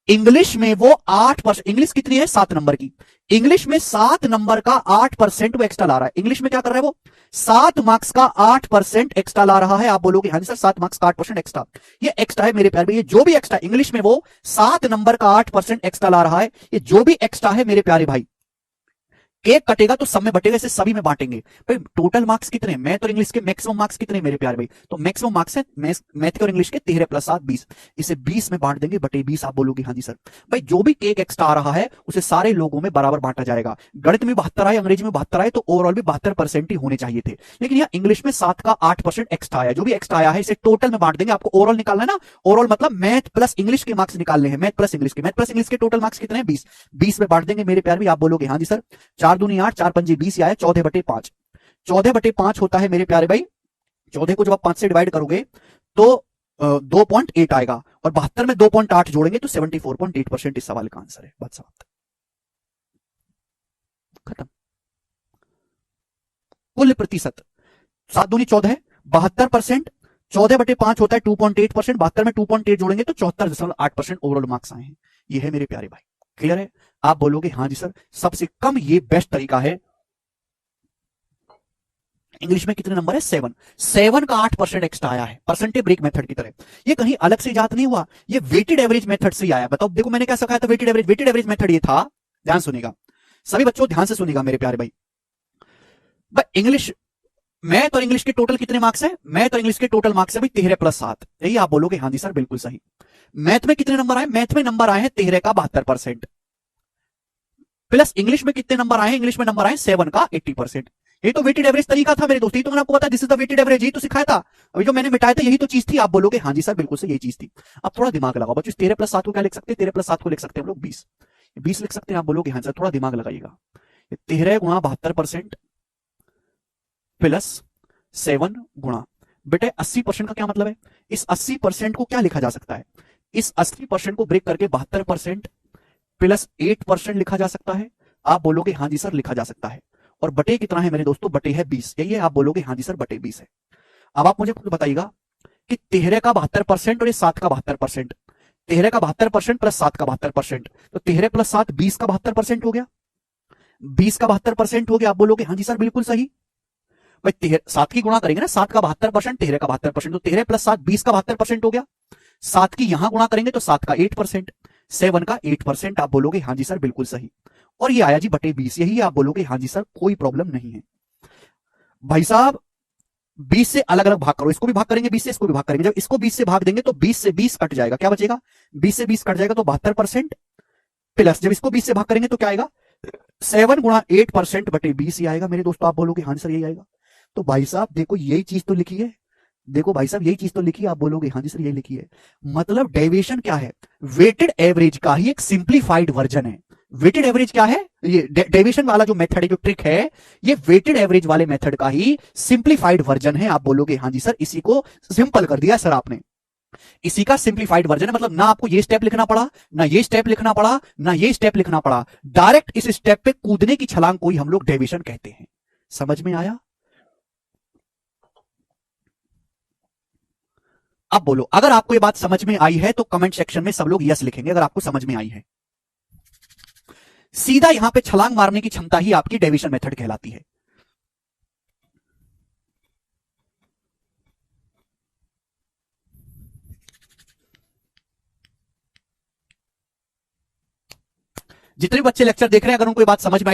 इंग्लिश में वो 8%, इंग्लिश कितनी है 7 नंबर की, इंग्लिश में 7 नंबर का 8% वो एक्स्ट्रा ला रहा है। इंग्लिश में क्या कर रहा है वो 7 मार्क्स का 8% एक्स्ट्रा ला रहा है। आप बोलोगे हाँ सर 7 मार्क्स का 8% एक्स्ट्रा, ये एक्स्ट्रा है मेरे प्यारे भाई। ये जो भी एक्स्ट्रा इंग्लिश में वो 7 नंबर का 8% एक्स्ट्रा ला रहा है, ये जो भी एक्स्ट्रा है मेरे प्यारे भाई, केक कटेगा तो सब में बटेगा, इसे सभी में बांटेंगे। भाई टोटल मार्क्स कितने, मैथ और इंग्लिश के मैक्सिमम मार्क्स कितने मेरे प्यारे भाई, तो मैक्सिमम मार्क्स है मैथ के और इंग्लिश के 13 प्लस 7 20, इसे 20 में बांट देंगे बटे 20। आप बोलोगे हाँ जी सर। भाई जो भी केक एक्स्ट्रा आ रहा है उसे सारे लोगों में बराबर बांटा जाएगा। गणित में 72 आए, अंग्रेजी में 72 आए, तो ओवरऑल भी 72% ही होने चाहिए थे। लेकिन यहाँ इंग्लिश में 7 का 8% एक्स्ट्रा आया, जो भी एक्स्ट्रा आया है इसे टोटल में बांट देंगे। आपको ओवरऑल निकालना है ना, ओवरऑल मतलब मैथ प्लस इंग्लिश के मार्क्स निकालने हैं, मैथ प्लस इंग्लिश के टोटल मार्क्स कितने हैं 20, 20 में बांट देंगे मेरे प्यारे भी। आप बोलोगे हाँ जी सर। 4 दूनी 8, 4 पंजी 20 आया, 14/5, 14/5 होता है मेरे प्यारे भाई। 14 को जब आप 5 से डिवाइड करोगे तो 2.8 आएगा, और 72 में 2.8 जोड़ेंगे तो 74.8% इस सवाल का आंसर है। बात समाप्त, खत्म। कुल प्रतिशत 7 दूनी 14, 72%, 14/5 होता है 2.8%, 72 में 2.8 जोड़ेंगे तो 74.8% ओवरऑल मार्क्स आए हैं। ये है मेरे प्यारे भाई, क्लियर है। आप बोलोगे हाँ जी सर सबसे कम ये बेस्ट तरीका है। इंग्लिश में कितने नंबर है 7 का 8% एक्स्ट्रा आया है, परसेंटेज ब्रेक मेथड की तरह। ये कहीं अलग से इजाद नहीं हुआ, ये वेटेड एवरेज मेथड से ही आया। बताओ देखो मैंने क्या सिखाया था, वेटेड एवरेज मेथड ये था। ध्यान सुनेगा सभी बच्चों, ध्यान से सुनेगा मेरे प्यारे भाई। इंग्लिश मैथ और इंग्लिश के टोटल कितने मार्क्स है, मैथ और इंग्लिश के टोटल मार्क्स है भाई 13 प्लस 7, यही आप बोलोगे हाँ जी सर बिल्कुल सही। मैथ में कितने नंबर आए, मैथ में नंबर आए हैं 13 का 72%, प्लस इंग्लिश में कितने नंबर आए, इंग्लिश में नंबर आए 7 का 80%। ये तो वेटेड एवरेज तरीका था मेरे दोस्त, ये तो मैंने आपको बताया this is the weighted average, यही तो सिखाया था। अभी जो मैंने मिटाया था यही तो चीज थी। आप बोलोगे हाँ जी सर बिल्कुल से यही चीज थी। अब थोड़ा दिमाग लगाओ बच्चों, 13 प्लस 7 को क्या लिख सकते हैं, 13 प्लस 7 को लिख सकते हैं हम लोग 20 लिख सकते हैं। आप बोलोगे हाँ सर, थोड़ा दिमाग लगाइएगा। 13 गुणा 72% प्लस 7 गुणा बेटे 80% का क्या मतलब है, इस 80% को क्या लिखा जा सकता है, इस 80% को ब्रेक करके 72% प्लस 8% लिखा जा सकता है। आप बोलोगे हाँ जी सर लिखा जा सकता है। और बटे कितना है मेरे दोस्तों, बटे है 20, यही है। आप बोलोगे हाँ जी सर बटे 20 है। अब आप मुझे बताइएगा कि 13 का 72% और ये 7 का 72%, 13 का 72% प्लस 7 का 72%, तो 13 प्लस 7 20 का 72% हो गया, 20 का 72% हो गया। आप बोलोगे हाँ जी सर बिल्कुल सही। भाई 7 की गुणा करेंगे ना, 7 का 72%, 13 का 72%, तो 13 प्लस 7 20 का 72% हो गया। 7 की यहां गुणा करेंगे तो 7 का 8%, 7 का 8%। आप बोलोगे हाँ जी सर बिल्कुल सही। और ये आया जी बटे 20, यही आप बोलोगे हाँ जी सर कोई प्रॉब्लम नहीं है। भाई साहब 20 से अलग अलग भाग करो, इसको भी भाग करेंगे 20 से, इसको भी भाग करेंगे। जब इसको 20 से भाग देंगे तो 20 से 20 कट जाएगा, क्या बचेगा 20 से 20 कट जाएगा तो 72%, प्लस जब इसको 20 से भाग करेंगे तो क्या आएगा 7 गुणा 8% बटे 20 ही आएगा मेरे दोस्तों। आप बोलोगे हाँ सर यही आएगा। तो भाई साहब देखो यही चीज तो लिखी है, देखो भाई साहब यही चीज तो लिखी है। आप बोलोगे हाँ जी सर यही लिखी है। मतलब डेविएशन क्या है, वेटेड एवरेज का ही एक सिंप्लीफाइड वर्जन है। वेटेड एवरेज क्या है, ये डेविएशन वाला जो मेथड है, जो ट्रिक है, ये वेटेड एवरेज वाले मेथड का ही सिंप्लीफाइड वर्जन है। आप बोलोगे हाँ जी सर, इसी को सिंपल कर दिया सर आपने, इसी का सिंप्लीफाइड वर्जन है। मतलब ना आपको ये स्टेप लिखना पड़ा, ना ये स्टेप लिखना पड़ा, ना ये स्टेप लिखना पड़ा, डायरेक्ट इस स्टेप पे कूदने की छलांग को ही हम लोग डेविएशन कहते हैं। समझ में आया? अब बोलो, अगर आपको ये बात समझ में आई है तो कमेंट सेक्शन में सब लोग यस लिखेंगे अगर आपको समझ में आई है। सीधा यहां पे छलांग मारने की क्षमता ही आपकी डेविएशन मेथड कहलाती है। जितने बच्चे लेक्चर देख रहे हैं, अगर उनको ये बात समझ में